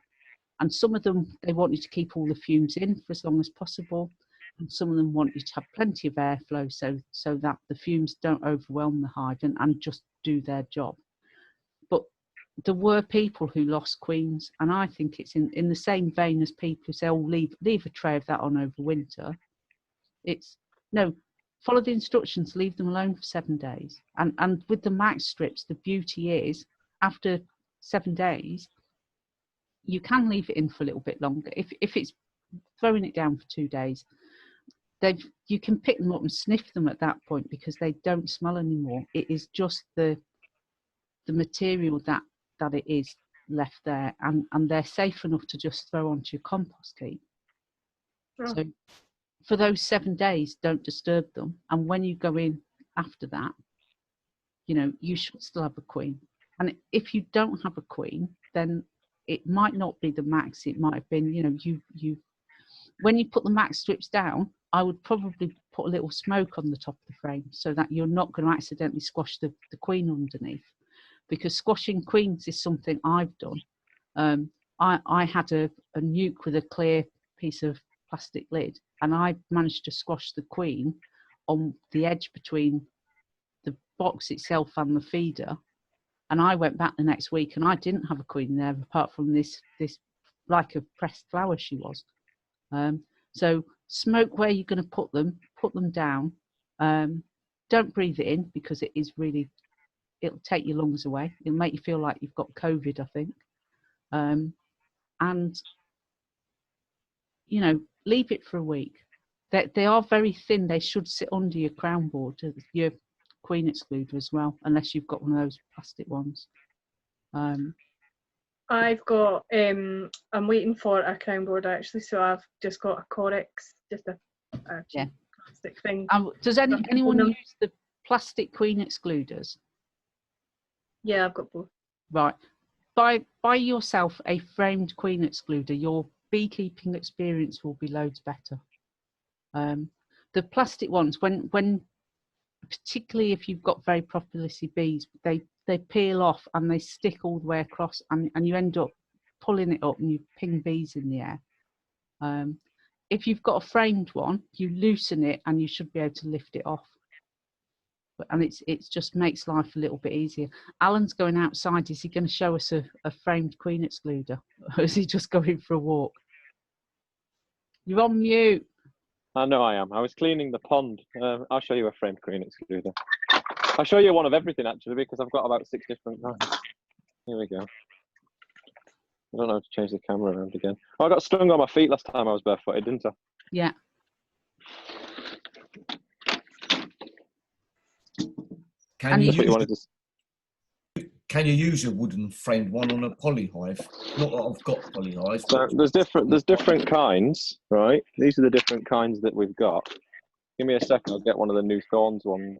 Speaker 1: And some of them, they want you to keep all the fumes in for as long as possible. And some of them want you to have plenty of airflow so that the fumes don't overwhelm the hive and just do their job. But there were people who lost queens, and I think it's in the same vein as people who say, oh, leave a tray of that on over winter. It's, no, follow the instructions, leave them alone for 7 days. And with the max strips, the beauty is, after 7 days, you can leave it in for a little bit longer. If it's throwing it down for 2 days, you can pick them up and sniff them at that point because they don't smell anymore. It is just the material that it is left there, and they're safe enough to just throw onto your compost heap. Oh. So for those 7 days, don't disturb them. And when you go in after that, you know, you should still have a queen. And if you don't have a queen, then it might not be the max. It might have been, you know, you when you put the max strips down, I would probably put a little smoke on the top of the frame so that you're not going to accidentally squash the queen underneath. Because squashing queens is something I've done. I had a nuke with a clear piece of plastic lid, and I managed to squash the queen on the edge between the box itself and the feeder. And I went back the next week and I didn't have a queen there apart from this like a pressed flower she was. So smoke where you're going to put them down. Don't breathe it in because it is really, it'll take your lungs away. It'll make you feel like you've got COVID, I think. And, you know, leave it for a week. They are very thin. They should sit under your crown board, your queen excluder as well, unless you've got one of those plastic ones.
Speaker 8: I've got, I'm waiting for a crown board actually, so I've just got a Corex, just a plastic thing.
Speaker 1: Does anyone use the plastic queen excluders?
Speaker 8: Yeah, I've got both.
Speaker 1: Right. Buy yourself a framed queen excluder. Your beekeeping experience will be loads better. The plastic ones, when particularly if you've got very prolific bees, they peel off and they stick all the way across, and you end up pulling it up and you ping bees in the air. If you've got a framed one, you loosen it and you should be able to lift it off. And it just makes life a little bit easier. Alan's going outside. Is he going to show us a framed queen excluder, or is he just going for a walk? You're on mute.
Speaker 7: I know I am. I was cleaning the pond. I'll show you a framed queen excluder. I'll show you one of everything actually, because I've got about 6 different kinds. Here we go. I don't know how to change the camera around again. Oh, I got stung on my feet last time I was barefooted, didn't I?
Speaker 1: Yeah.
Speaker 6: Can you use a wooden framed one on a polyhive? Not that I've got polyhives.
Speaker 7: So there's different kinds, right? These are the different kinds that we've got. Give me a second, I'll get one of the new Thorns ones.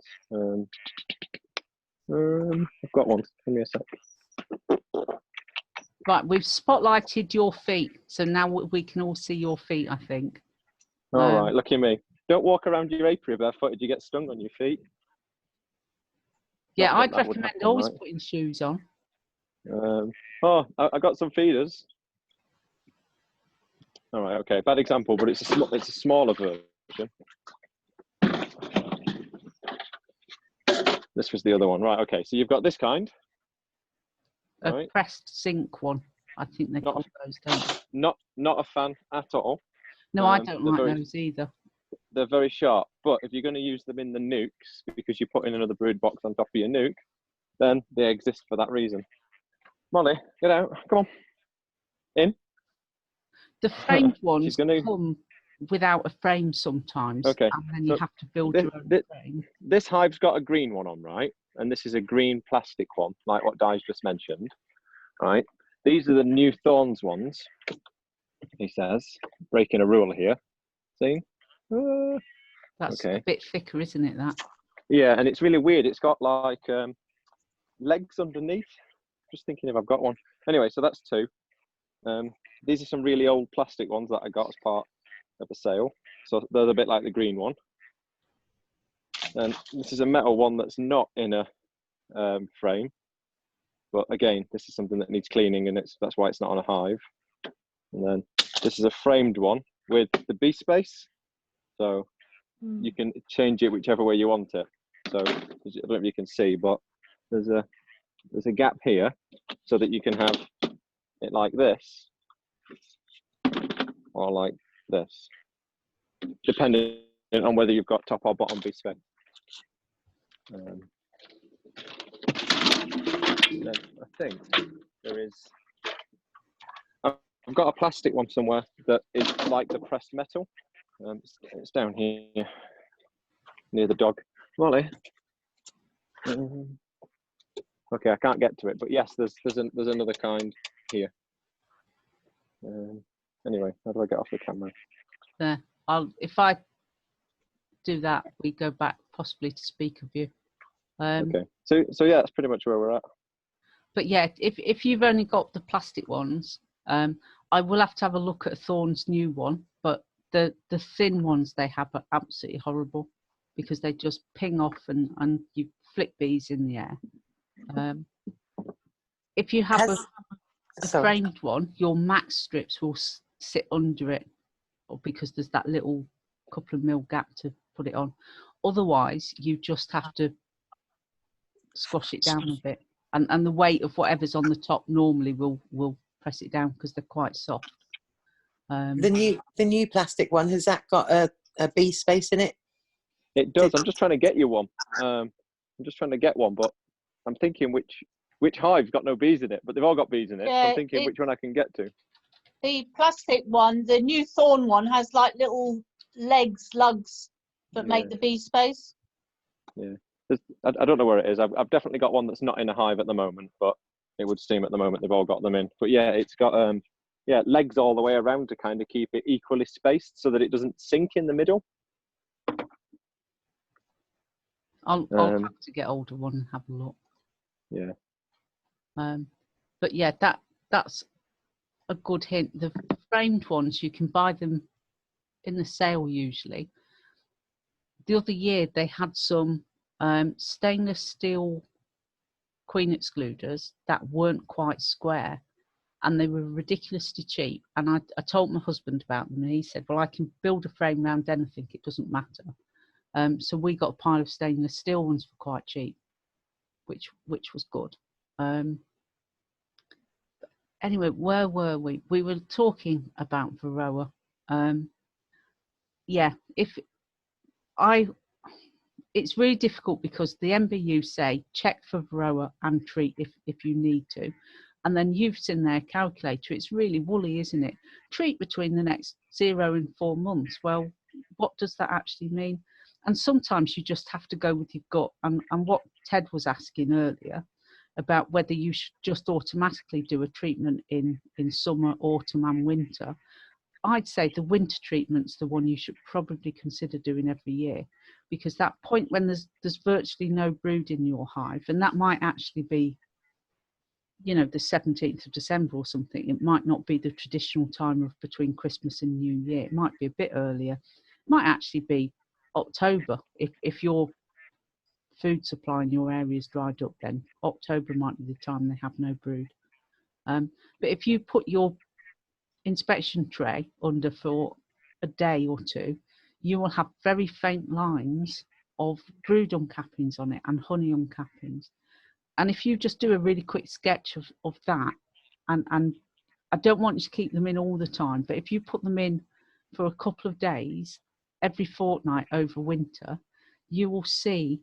Speaker 7: I've got one. Give me a sec.
Speaker 1: Right, we've spotlighted your feet, so now we can all see your feet, I think.
Speaker 7: All right, look at me. Don't walk around your apiary barefooted, you get stung on your feet.
Speaker 1: Yeah, I'd recommend always putting shoes on.
Speaker 7: I got some feeders. All right, okay, bad example, but it's a smaller version. This was the other one, right? Okay, so you've got this kind.
Speaker 1: A pressed zinc one, I think they call those, don't they?
Speaker 7: Not a fan at all.
Speaker 1: No, I don't like those either.
Speaker 7: They're very sharp, but if you're going to use them in the nukes, because you put in another brood box on top of your nuke, then they exist for that reason. Molly, get out. Come on. In.
Speaker 1: The framed ones come without a frame sometimes,
Speaker 7: okay.
Speaker 1: And then you have to build your own frame.
Speaker 7: This hive's got a green one on, right? And this is a green plastic one, like what Di's just mentioned, right? These are the new Thorns ones, he says, breaking a rule here. See?
Speaker 1: That's a bit thicker, isn't it, that?
Speaker 7: Yeah, and it's really weird. It's got like legs underneath. Just thinking if I've got one. Anyway, so that's 2. These are some really old plastic ones that I got as part of a sale. So they're a bit like the green one. And this is a metal one that's not in a frame. But again, this is something that needs cleaning, and that's why it's not on a hive. And then this is a framed one with the bee space, so you can change it whichever way you want it. So I don't know if you can see, but there's a gap here so that you can have it like this or like this, depending on whether you've got top or bottom bee space. Then I think there is. I've got a plastic one somewhere that is like the pressed metal. It's down here near the dog. Molly. Okay, I can't get to it, but yes, there's another kind here. Anyway, how do I get off the camera?
Speaker 1: There. If I do that, we go back possibly to speak of you.
Speaker 7: Okay. So yeah, that's pretty much where we're at.
Speaker 1: But yeah, if you've only got the plastic ones, I will have to have a look at Thorn's new one. But the thin ones they have are absolutely horrible because they just ping off and you flick bees in the air. If you have a framed one, your max strips will sit under it, or because there's that little couple of mil gap to put it on. Otherwise, you just have to squash it down a bit, and the weight of whatever's on the top normally will press it down because they're quite soft.
Speaker 4: The new plastic one, has that got a bee space in it?
Speaker 7: It does. I'm just trying to get you one. I'm just trying to get one, but I'm thinking which hive's got no bees in it, but they've all got bees in it.
Speaker 9: Yeah,
Speaker 7: so I'm thinking which one I can get to.
Speaker 9: The plastic one, the new Thorn one, has like little lugs that make the bee space.
Speaker 7: Yeah, I don't know where it is. I've definitely got one that's not in a hive at the moment, but it would seem at the moment they've all got them in. But yeah, it's got legs all the way around to kind of keep it equally spaced so that it doesn't sink in the middle.
Speaker 1: I'll have to get older one and have a look.
Speaker 7: Yeah.
Speaker 1: But yeah, that's a good hint. The framed ones, you can buy them in the sale usually. The other year they had some stainless steel queen excluders that weren't quite square, and they were ridiculously cheap. And I told my husband about them, and he said, well, I can build a frame around anything, it doesn't matter. So we got a pile of stainless steel ones for quite cheap, which was good. Anyway, where were we? We were talking about Varroa. Yeah, it's really difficult because the MBU say check for Varroa and treat if you need to. And then you've seen their calculator. It's really woolly, isn't it? Treat between the next 0 and 4 months. Well, what does that actually mean? And sometimes you just have to go with your gut. And what Ted was asking earlier about whether you should just automatically do a treatment in summer, autumn and winter. I'd say the winter treatment's the one you should probably consider doing every year, because that point when there's virtually no brood in your hive, and that might actually be, you know, the 17th of December or something. It might not be the traditional time of between Christmas and New Year. It might be a bit earlier. It might actually be October if your food supply in your area is dried up. Then October might be the time they have no brood. But if you put your inspection tray under for a day or two, you will have very faint lines of brood uncappings on it and honey uncappings. And if you just do a really quick sketch of that, and I don't want you to keep them in all the time, but if you put them in for a couple of days every fortnight over winter, you will see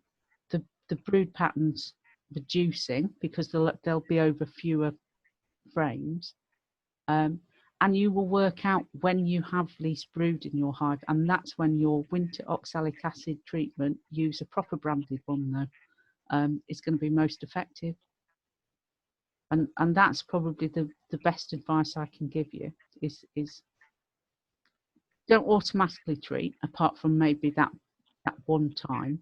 Speaker 1: the brood patterns reducing because they'll be over fewer frames. And you will work out when you have least brood in your hive, and that's when your winter oxalic acid treatment, use a proper branded one though, is going to be most effective. And that's probably the best advice I can give you is don't automatically treat apart from maybe that one time,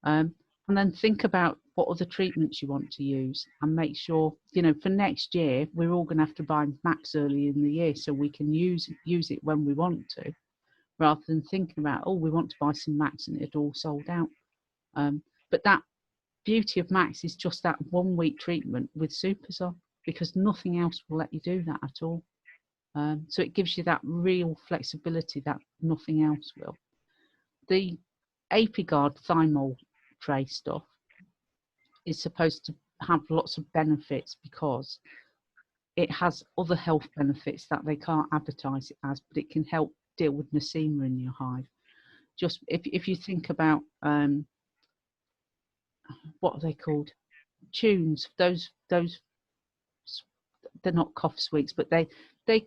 Speaker 1: and then think about what other treatments you want to use, and make sure, you know, for next year we're all going to have to buy max early in the year so we can use it when we want to, rather than thinking about, oh, we want to buy some max and it all sold out. But that beauty of Max is just that 1 week treatment with supers on, because nothing else will let you do that at all. So it gives you that real flexibility that nothing else will. The ApiGuard thymol tray stuff is supposed to have lots of benefits because it has other health benefits that they can't advertise it as, but it can help deal with nosema in your hive. Just if you think about what are they called? Tunes. Those they're not cough sweets, but they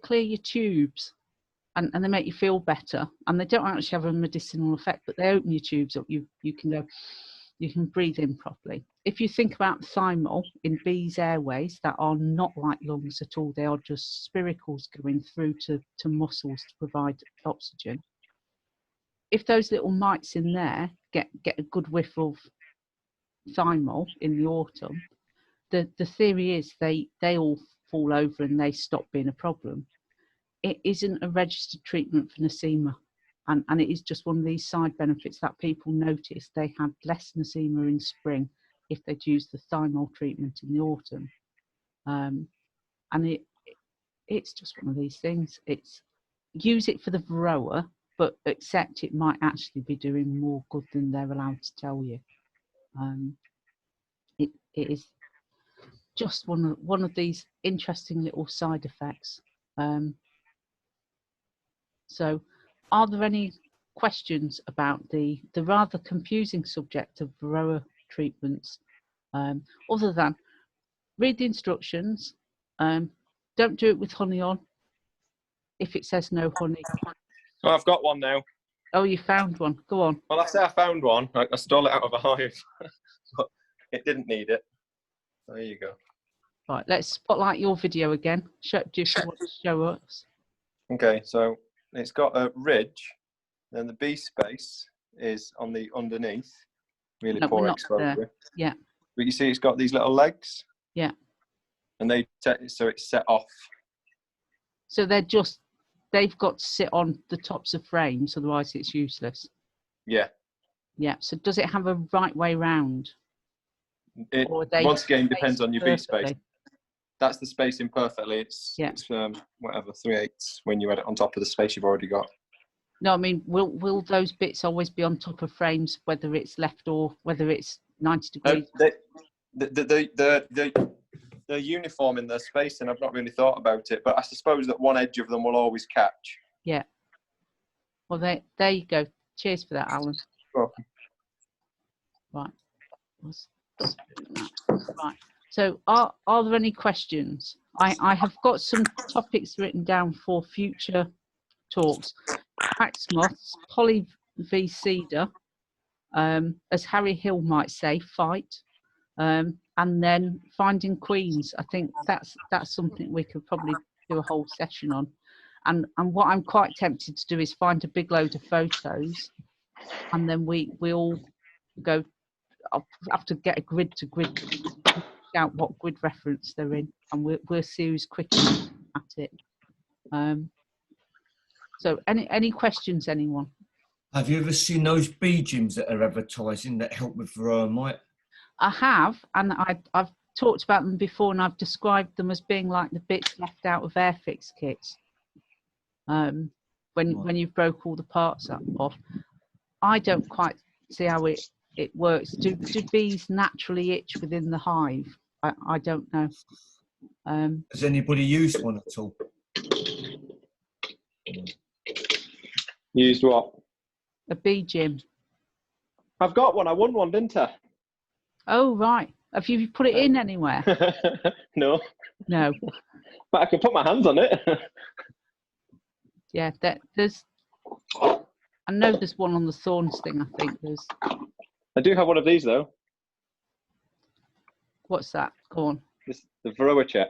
Speaker 1: clear your tubes and they make you feel better, and they don't actually have a medicinal effect, but they open your tubes up. You can breathe in properly. If you think about thymol in bees' airways that are not like lungs at all, they are just spiracles going through to muscles to provide oxygen. If those little mites in there get a good whiff of thymol in the autumn, the theory is they all fall over and they stop being a problem. It isn't a registered treatment for nosema, and it is just one of these side benefits that people notice. They had less nosema in spring if they'd used the thymol treatment in the autumn. And it's just one of these things. It's use it for the Varroa, but accept it might actually be doing more good than they're allowed to tell you. It is just one of these interesting little side effects. So are there any questions about the rather confusing subject of Varroa treatments, other than read the instructions, don't do it with honey on if it says no honey.
Speaker 7: Oh, I've got one now.
Speaker 1: Oh, you found one. Go on.
Speaker 7: Well, I say I found one. I stole it out of a hive, but it didn't need it. There you go.
Speaker 1: Right, let's spotlight your video again. Do you want to show us?
Speaker 7: Okay, so it's got a ridge, and the bee space is on the underneath. Really
Speaker 1: No,
Speaker 7: poor
Speaker 1: we're not
Speaker 7: exposure.
Speaker 1: there. Yeah.
Speaker 7: But you see, it's got these little legs.
Speaker 1: Yeah.
Speaker 7: And so it's set off.
Speaker 1: So they've got to sit on the tops of frames, otherwise it's useless.
Speaker 7: Yeah.
Speaker 1: Yeah. So does it have a right way round?
Speaker 7: It once again depends on your bee space. That's the spacing perfectly. It's whatever 3/8 when you add it on top of the space you've already got.
Speaker 1: No, I mean, will those bits always be on top of frames, whether it's left or whether it's 90 degrees?
Speaker 7: They're uniform in their space, and I've not really thought about it, but I suppose that one edge of them will always catch.
Speaker 1: Yeah. Well, there you go. Cheers for that, Alan.
Speaker 7: Welcome.
Speaker 1: Right. Right. So are there any questions? I have got some topics written down for future talks. Wax moths, poly v cedar, as Harry Hill might say, fight, and then finding queens. I think that's something we could probably do a whole session on. And what I'm quite tempted to do is find a big load of photos, and then we all go. I'll have to get a grid to grid, out what grid reference they're in, and we'll see who's quick at it. So any questions, anyone?
Speaker 6: Have you ever seen those bee gyms that are advertising that help with Varroa mite?
Speaker 1: I have, and I've talked about them before, and I've described them as being like the bits left out of Airfix kits. When you've broke all the parts off. I don't quite see how it works. Do bees naturally itch within the hive? I don't know.
Speaker 6: Has anybody used one at all?
Speaker 7: Used what?
Speaker 1: A bee gym.
Speaker 7: I've got one. I won one, didn't I?
Speaker 1: Oh, right. Have you put it in anywhere?
Speaker 7: No.
Speaker 1: No.
Speaker 7: But I can put my hands on it.
Speaker 1: Yeah, I know there's one on the thorns thing, I think there's.
Speaker 7: I do have one of these, though.
Speaker 1: What's that? Go on.
Speaker 7: The Varroa check.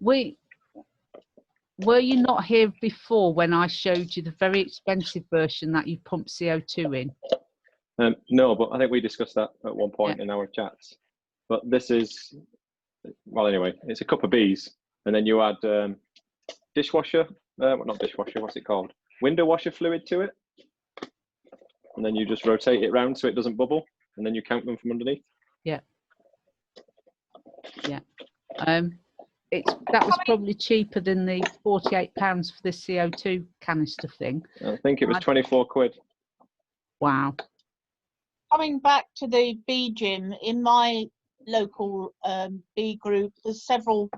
Speaker 1: Were you not here before when I showed you the very expensive version that you pump CO2 in?
Speaker 7: No, but I think we discussed that at one point in our chats. But this is, well, anyway, it's a cup of bees, and then you add dishwasher, well, not dishwasher, what's it called? Window washer fluid to it. And then you just rotate it round so it doesn't bubble, and then you count them from underneath.
Speaker 1: Yeah. Yeah. That was probably cheaper than the £48 for this CO2 canister thing.
Speaker 7: I think it was 24 quid.
Speaker 1: Wow.
Speaker 9: Coming back to the bee gym, in my local bee group, there's several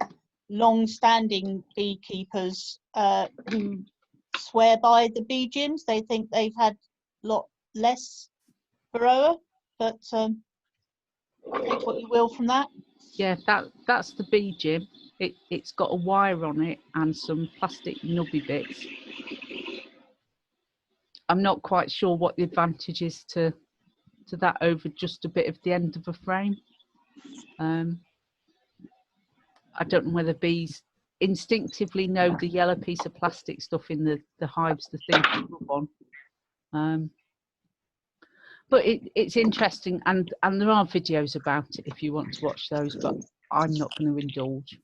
Speaker 9: long-standing beekeepers who swear by the bee gyms. They think they've had a lot less Varroa, but take what you will from that.
Speaker 1: Yeah, that's the bee gym. It's got a wire on it and some plastic nubby bits. I'm not quite sure what the advantage is to that over just a bit of the end of a frame. I don't know whether bees instinctively know the yellow piece of plastic stuff in the hives, the thing to rub on. But it's interesting, and there are videos about it if you want to watch those, but I'm not going to indulge.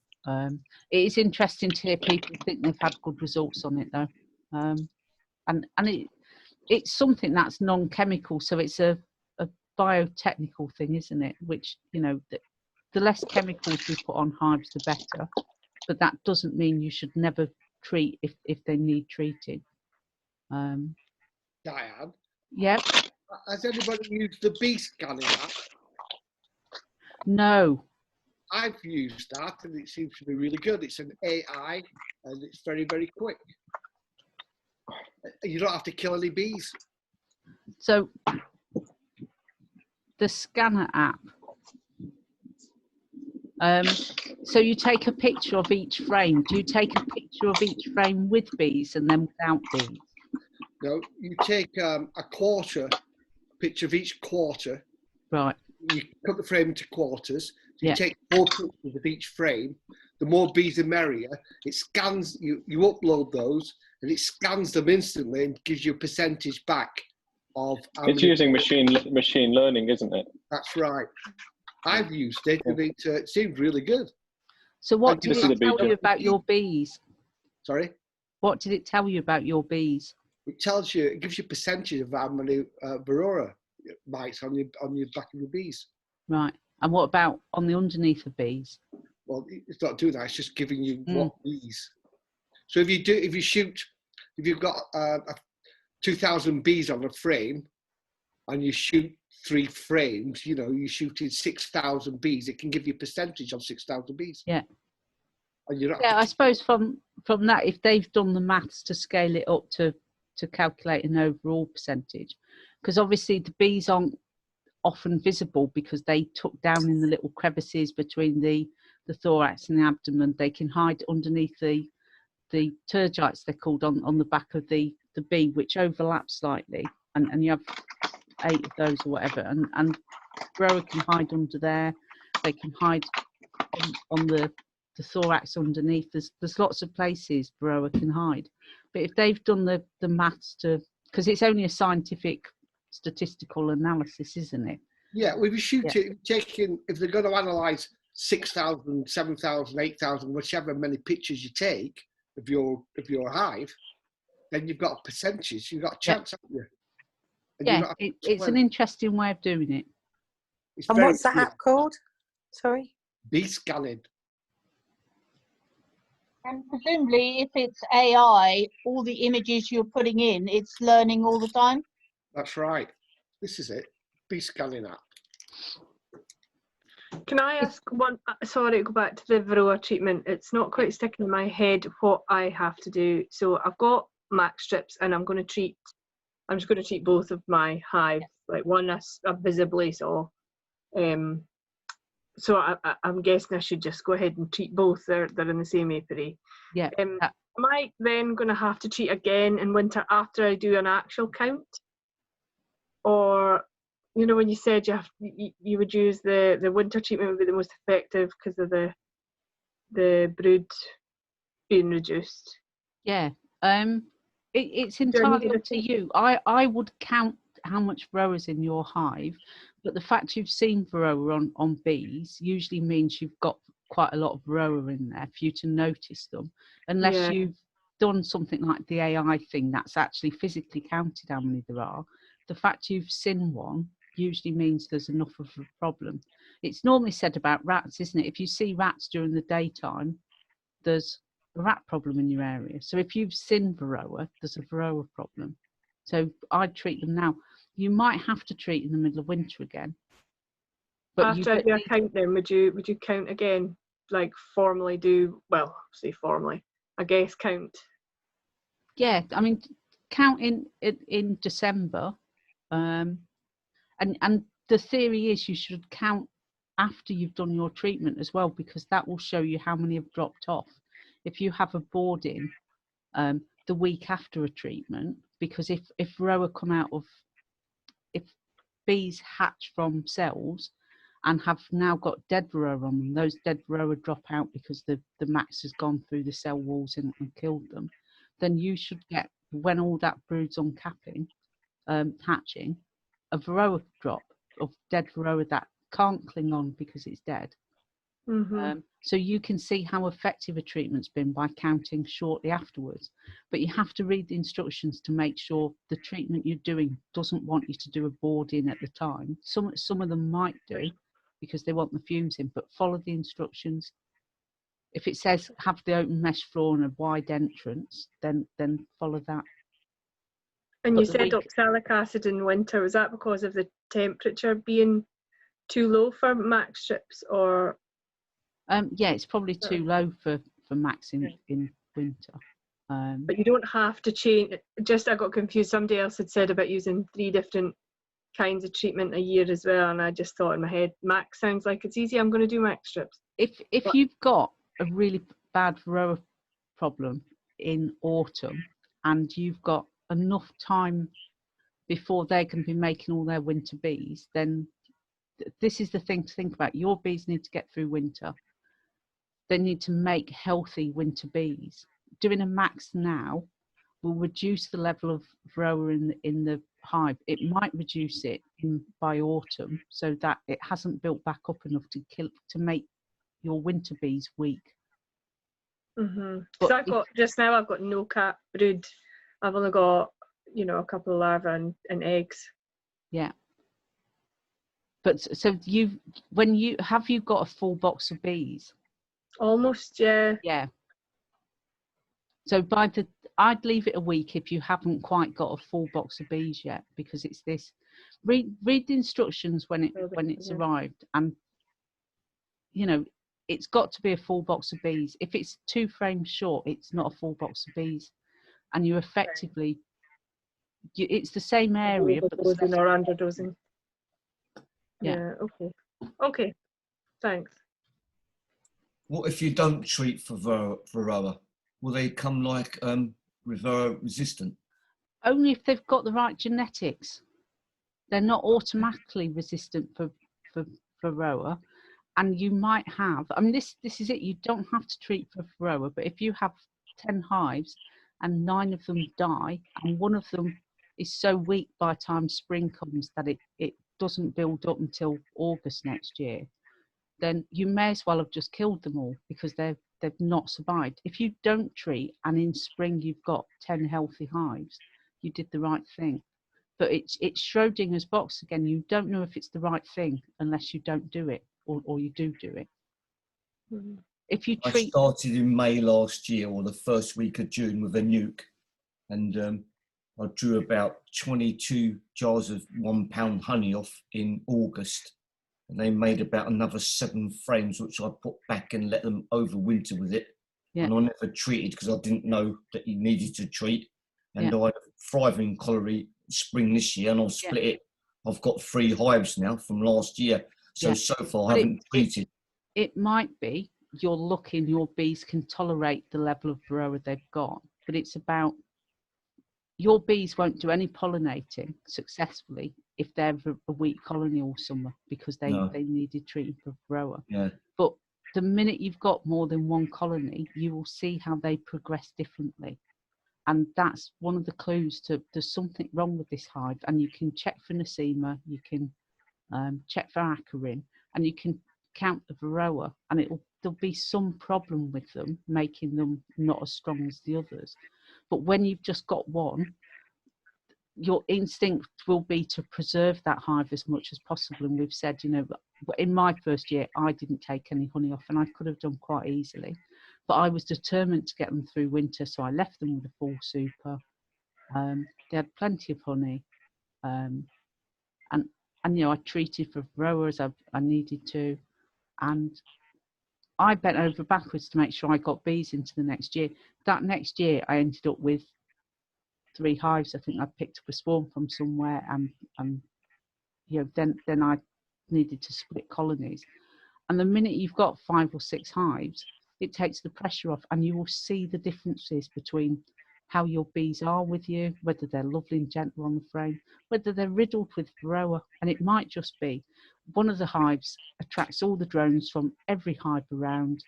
Speaker 1: It is interesting to hear people think they've had good results on it, though. And it's something that's non-chemical, so it's a biotechnical thing, isn't it? Which, you know, the less chemicals we put on hives, the better. But that doesn't mean you should never treat if they need treating.
Speaker 10: Diane?
Speaker 1: Yeah.
Speaker 10: Has anybody used the bee scanning app?
Speaker 1: No.
Speaker 10: I've used that and it seems to be really good. It's an AI and it's very, very quick. You don't have to kill any bees.
Speaker 1: So the scanner app. So you take a picture of each frame. Do you take a picture of each frame with bees and then without bees?
Speaker 10: No, you take a picture of each quarter.
Speaker 1: Right.
Speaker 10: You cut the frame into quarters. So you
Speaker 1: Yeah.
Speaker 10: take 4 pictures of each frame. The more bees, the merrier. It scans, you upload those, and it scans them instantly and gives you a percentage back of.
Speaker 7: It's using machine learning, isn't it?
Speaker 10: That's right. I've used it, and it seemed really good.
Speaker 1: So what did it tell you about your bees?
Speaker 10: Sorry?
Speaker 1: What did it tell you about your bees?
Speaker 10: It tells you, it gives you a percentage of how many Varroa mites on your back of your bees.
Speaker 1: Right. And what about on the underneath of bees?
Speaker 10: Well, it's not doing that. It's just giving you what bees. So if you've got 2,000 bees on a frame, and you shoot 3 frames, you shooted 6,000 bees. It can give you a percentage on 6,000 bees.
Speaker 1: Yeah.
Speaker 10: And you're not
Speaker 1: I suppose from that, if they've done the maths to scale it up to calculate an overall percentage, because obviously the bees aren't often visible because they tuck down in the little crevices between the thorax and the abdomen. They can hide underneath the tergites, they're called, on the back of the bee, which overlap slightly, and you have 8 of those or whatever, and Varroa can hide under there. They can hide on the thorax underneath. There's lots of places Varroa can hide. But if they've done the maths because it's only a scientific statistical analysis, isn't it?
Speaker 10: Yeah, well, if you shoot it, if they're going to analyse 6,000, 7,000, 8,000, whichever many pictures you take of your hive, then you've got a percentage. You've got a chance, haven't you? And
Speaker 1: it's an interesting way of doing it.
Speaker 4: And what's that app called? Sorry?
Speaker 10: Bee scanning.
Speaker 9: And presumably, if it's AI, all the images you're putting in, it's learning all the time?
Speaker 10: That's right. This is it. Bee scanning app.
Speaker 8: Can I ask one? Sorry, go back to the Varroa treatment. It's not quite sticking in my head what I have to do. So I've got max strips, and I'm just going to treat both of my hives. Like one I visibly saw. So I'm guessing I should just go ahead and treat both. They're in the same apiary.
Speaker 1: Yeah.
Speaker 8: Am I then going to have to treat again in winter after I do an actual count? Or, when you said you would use the winter treatment would be the most effective because of the brood being reduced.
Speaker 1: Yeah. It's entirely up to you. I would count how much Varroa's in your hive, but the fact you've seen Varroa on bees usually means you've got quite a lot of Varroa in there for you to notice them, unless you've done something like the AI thing that's actually physically counted how many there are. The fact you've seen one usually means there's enough of a problem. It's normally said about rats, isn't it? If you see rats during the daytime, there's a rat problem in your area. So if you've seen Varroa, there's a Varroa problem. So I'd treat them now. You might have to treat in the middle of winter again. But
Speaker 8: after I do a count, then would you count again, like formally do? Well, say formally, I guess count.
Speaker 1: Yeah, I mean, count in December, and the theory is you should count after you've done your treatment as well, because that will show you how many have dropped off. If you have a boarding the week after a treatment, because if Varroa come out of, if bees hatch from cells and have now got dead Varroa on them, those dead Varroa drop out because the max has gone through the cell walls and killed them, then you should get, when all that brood's uncapping, hatching, a Varroa drop of dead Varroa that can't cling on because it's dead. So you can see how effective a treatment's been by counting shortly afterwards. But you have to read the instructions to make sure the treatment you're doing doesn't want you to do a board in at the time. Some of them might do because they want the fumes in, but follow the instructions. If it says have the open mesh floor and a wide entrance, then follow that.
Speaker 8: And you said oxalic acid in winter, was that because of the temperature being too low for max strips, or?
Speaker 1: Yeah, it's probably too low for max in winter.
Speaker 8: But you don't have to change. Just, I got confused. Somebody else had said about using 3 different kinds of treatment a year as well, and I just thought in my head, max sounds like it's easy. I'm going to do max strips.
Speaker 1: If you've got a really bad Varroa problem in autumn and you've got enough time before they can be making all their winter bees, then this is the thing to think about. Your bees need to get through winter. They need to make healthy winter bees. Doing a max now will reduce the level of Varroa in the hive. It might reduce it by autumn so that it hasn't built back up enough to make your winter bees weak.
Speaker 8: So I've got no cat brood. I've only got, a couple of larvae and eggs.
Speaker 1: Yeah. But so have you got a full box of bees?
Speaker 8: Almost, yeah.
Speaker 1: Yeah. So I'd leave it a week if you haven't quite got a full box of bees yet, because it's this. Read the instructions when it's arrived, and it's got to be a full box of bees. If it's 2 frames short, it's not a full box of bees, and you effectively, it's the same area, but
Speaker 8: overdosing or underdosing.
Speaker 1: Yeah.
Speaker 8: Okay. Thanks.
Speaker 6: What if you don't treat for Varroa? Will they come like Varroa resistant? Only
Speaker 1: if they've got the right genetics. They're not automatically resistant for Varroa, and you might have. I mean, this is it. You don't have to treat for Varroa, but if you have 10 hives and 9 of them die, and one of them is so weak by the time spring comes that it doesn't build up until August next year, then you may as well have just killed them all because they've not survived. If you don't treat and in spring you've got 10 healthy hives, you did the right thing. But it's Schrodinger's box again. You don't know if it's the right thing unless you don't do it, or you do it. If you treat,
Speaker 6: I started in May last year, or the first week of June, with a nuke, and I drew about 22 jars of £1 honey off in August, and they made about another 7 frames, which I put back and let them overwinter with it. Yeah. And I never treated because I didn't know that you needed to treat. And I had a thriving colony spring this year, and I'll split it. I've got 3 hives now from last year. So far I haven't treated.
Speaker 1: It might be you're lucky and your bees can tolerate the level of Varroa they've got, but it's about, your bees won't do any pollinating successfully if they're a weak colony all summer because they needed treating for Varroa.
Speaker 6: Yeah.
Speaker 1: But the minute you've got more than 1 colony, you will see how they progress differently. And that's one of the clues to there's something wrong with this hive. And you can check for Nosema, you can check for acarine, and you can count the Varroa, and there'll be some problem with them, making them not as strong as the others. But when you've just got 1, your instinct will be to preserve that hive as much as possible. And we've said, you know, in my first year, I didn't take any honey off, and I could have done quite easily, but I was determined to get them through winter, so I left them with a full super. They had plenty of honey, and you know, I treated for Varroa as I needed to, and I bent over backwards to make sure I got bees into the next year. That next year, I ended up with 3 hives. I think I picked up a swarm from somewhere, and you know, then I needed to split colonies. And the minute you've got 5 or 6 hives, it takes the pressure off, and you will see the differences between how your bees are with you, whether they're lovely and gentle on the frame, whether they're riddled with Varroa. And it might just be one of the hives attracts all the drones from every hive around,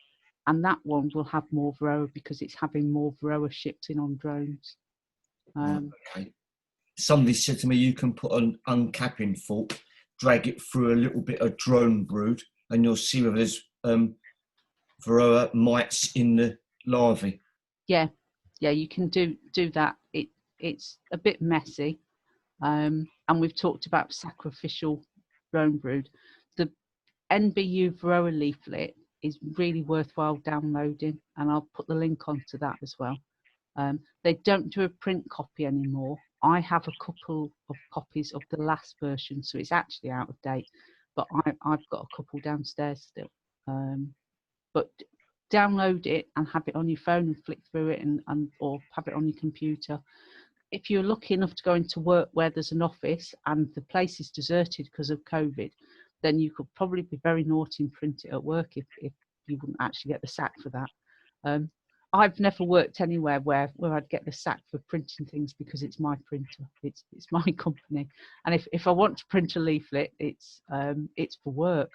Speaker 1: and that one will have more Varroa because it's having more Varroa shipped in on drones.
Speaker 6: Okay. Somebody said to me, you can put an uncapping fork, drag it through a little bit of drone brood, and you'll see whether there's Varroa mites in the larvae.
Speaker 1: Yeah, you can do that. It's a bit messy, and we've talked about sacrificial drone brood. The NBU Varroa leaflet is really worthwhile downloading, and I'll put the link onto that as well. They don't do a print copy anymore. I have a couple of copies of the last version, so it's actually out of date, but I've got a couple downstairs still. But download it and have it on your phone and flick through it, and or have it on your computer. If you're lucky enough to go into work where there's an office and the place is deserted because of COVID, then you could probably be very naughty and print it at work if you wouldn't actually get the sack for that. I've never worked anywhere where I'd get the sack for printing things because it's my printer, it's my company, and if I want to print a leaflet, it's for work.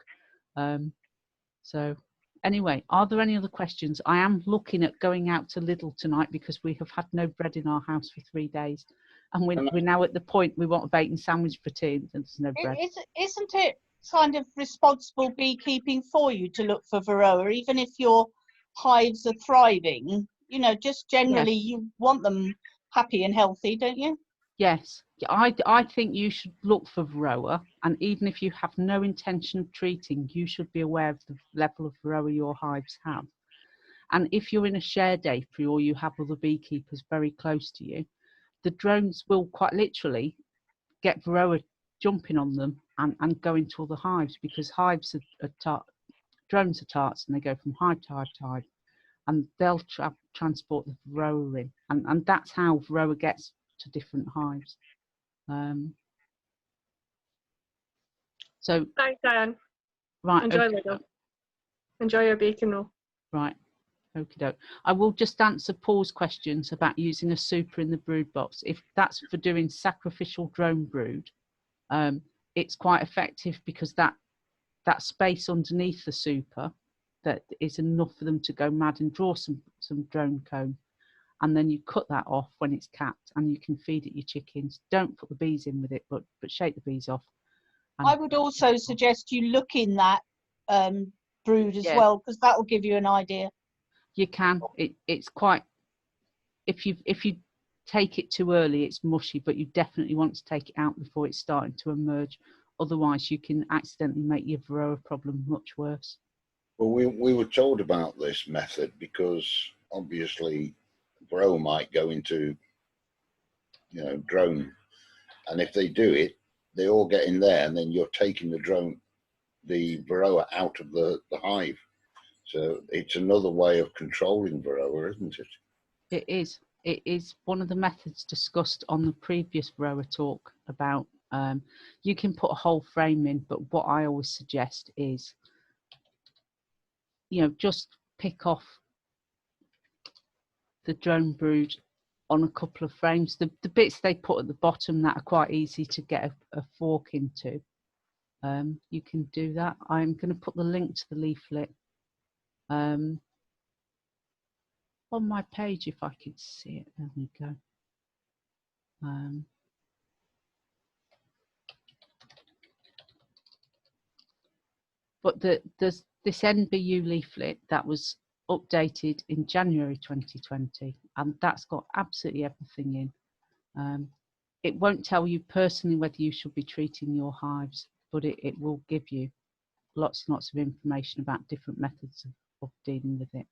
Speaker 1: So anyway, are there any other questions? I am looking at going out to Lidl tonight because we have had no bread in our house for 3 days, and we're now at the point we want a bacon sandwich for tea and there's no bread.
Speaker 9: Isn't it kind of responsible beekeeping for you to look for Varroa, even if your hives are thriving? You know, just generally, yes, you want them happy and healthy, don't you?
Speaker 1: Yes, I think you should look for Varroa, and even if you have no intention of treating, you should be aware of the level of Varroa your hives have. And if you're in a shared apiary or you have other beekeepers very close to you, the drones will quite literally get Varroa jumping on them and go into other hives, because hives are drones are tarts, and they go from hive to hive to hive, and they'll transport the Varroa in, and that's how Varroa gets to different hives. So
Speaker 8: thanks, Diane.
Speaker 1: Right.
Speaker 8: Enjoy
Speaker 1: okay.
Speaker 8: Lidl. Enjoy your bacon roll.
Speaker 1: Right. Okie doke. I will just answer Paul's questions about using a super in the brood box. If that's for doing sacrificial drone brood, it's quite effective because that space underneath the super, that is enough for them to go mad and draw some drone comb, and then you cut that off when it's capped, and you can feed it your chickens. Don't put the bees in with it, but shake the bees off.
Speaker 9: I would also suggest you look in that brood as well, because that will give you an idea.
Speaker 1: You can. It's quite. If you take it too early, it's mushy, but you definitely want to take it out before it's starting to emerge. Otherwise, you can accidentally make your Varroa problem much worse.
Speaker 5: Well, we were told about this method because obviously Varroa might go into, you know, drone, and if they do it, they all get in there, and then you're taking the Varroa out of the hive. So it's another way of controlling Varroa, isn't it?
Speaker 1: It is. It is one of the methods discussed on the previous Varroa talk about. You can put a whole frame in, but what I always suggest is, you know, just pick off the drone brood on a couple of frames. The bits they put at the bottom that are quite easy to get a fork into. You can do that. I'm going to put the link to the leaflet on my page if I could see it. There we go. But there's this NBU leaflet that was updated in January 2020, and that's got absolutely everything in. it won't tell you personally whether you should be treating your hives, but it will give you lots and lots of information about different methods of dealing with it.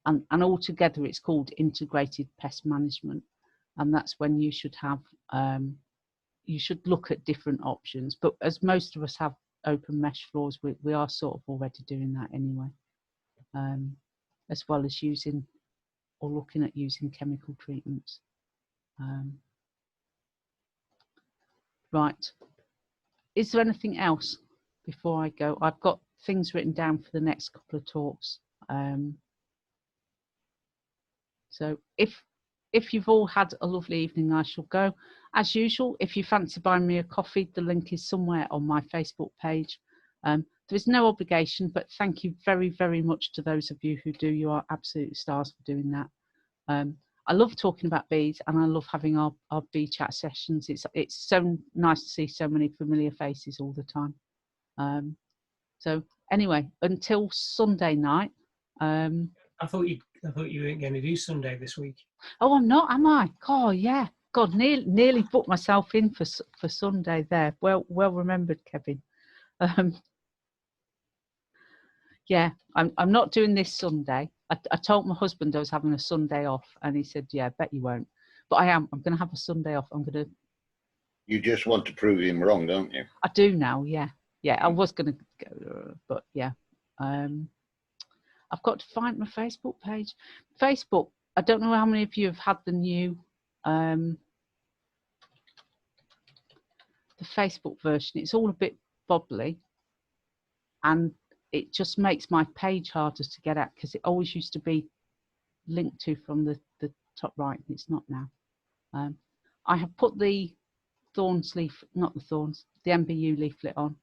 Speaker 1: And altogether, it's called integrated pest management, and that's when you should have you should look at different options. But as most of us have open mesh floors, we are sort of already doing that anyway, as well as using or looking at using chemical treatments. Right, is there anything else before I go? I've got things written down for the next couple of talks. So if you've all had a lovely evening, I shall go. As usual, if you fancy buying me a coffee, the link is somewhere on my Facebook page. There is no obligation, but thank you very, very much to those of you who do. You are absolute stars for doing that. I love talking about bees, and I love having our bee chat sessions. It's so nice to see so many familiar faces all the time. So anyway, until Sunday night.
Speaker 11: I thought you weren't going to do Sunday this week.
Speaker 1: Oh, I'm not, am I? God, yeah. God, nearly put myself in for Sunday there. Well remembered, Kevin. Yeah, I'm not doing this Sunday. I told my husband I was having a Sunday off, and he said, "Yeah, I bet you won't." But I am. I'm going to have a Sunday off.
Speaker 5: You just want to prove him wrong, don't you?
Speaker 1: I do now. Yeah, yeah. I was going to go, but yeah. I've got to find my Facebook page. Facebook. I don't know how many of you have had the new, the Facebook version. It's all a bit bobbly, and it just makes my page harder to get at because it always used to be linked to from the top right, and it's not now. I have put the Thorns leaf, not the Thorns, the MBU leaflet on.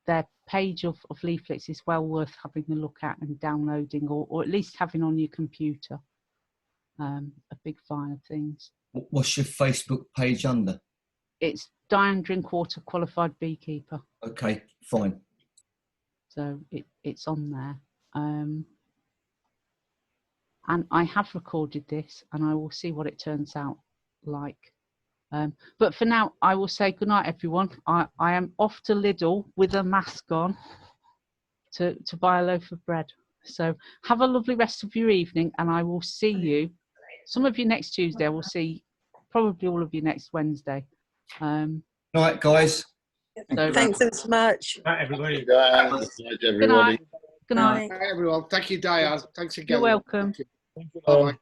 Speaker 1: Their page of leaflets is well worth having a look at and downloading, or at least having on your computer. A big file of things.
Speaker 6: What's your Facebook page under?
Speaker 1: It's Diane Drinkwater, qualified beekeeper.
Speaker 6: Okay, fine.
Speaker 1: So it's on there. And I have recorded this, and I will see what it turns out like. But for now, I will say good night, everyone. I am off to Lidl with a mask on to buy a loaf of bread. So have a lovely rest of your evening, and I will see you, some of you next Tuesday. I will see probably all of you next Wednesday.
Speaker 6: Night, guys.
Speaker 1: So,
Speaker 4: thanks so much.
Speaker 11: Night, everybody.
Speaker 5: Good night, everybody.
Speaker 1: good night. Good night.
Speaker 10: Hi, everyone. Thank you, Diane. Thanks again.
Speaker 1: You're welcome.
Speaker 10: Thank you. Bye-bye.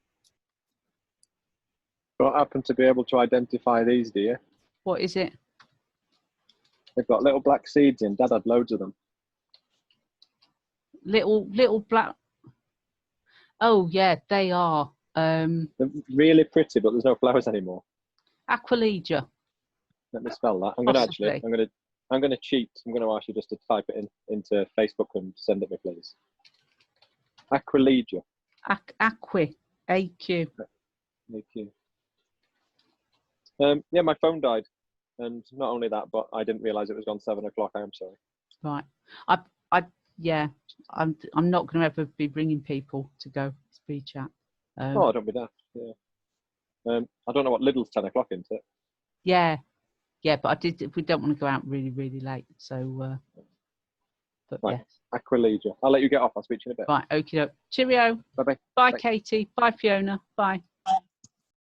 Speaker 7: Don't happen to be able to identify these, do you?
Speaker 1: What is it?
Speaker 7: They've got little black seeds in. Dad had loads of them.
Speaker 1: Little black. Oh yeah, they are.
Speaker 7: They're really pretty, but there's no flowers anymore.
Speaker 1: Aquilegia.
Speaker 7: Let me spell that. I'm gonna cheat. I'm gonna ask you just to type it into Facebook and send it me, please. Aquilegia.
Speaker 1: Aqui. AQ.
Speaker 7: AQ. Yeah, my phone died, and not only that, but I didn't realise it was gone 7 o'clock. I am sorry.
Speaker 1: Right. Yeah. I'm not going to ever be bringing people to go speed chat.
Speaker 7: Oh, don't be daft. Yeah. I don't know what Lidl's 10 o'clock, isn't it?
Speaker 1: Yeah. Yeah, but we don't want to go out really, really late. So, but
Speaker 7: right.
Speaker 1: Yes.
Speaker 7: Aquilegia. I'll let you get off. I'll speak to you in a bit.
Speaker 1: Right. Okay. Cheerio.
Speaker 7: Bye-bye.
Speaker 1: Bye, Katie. Bye, Fiona. Bye.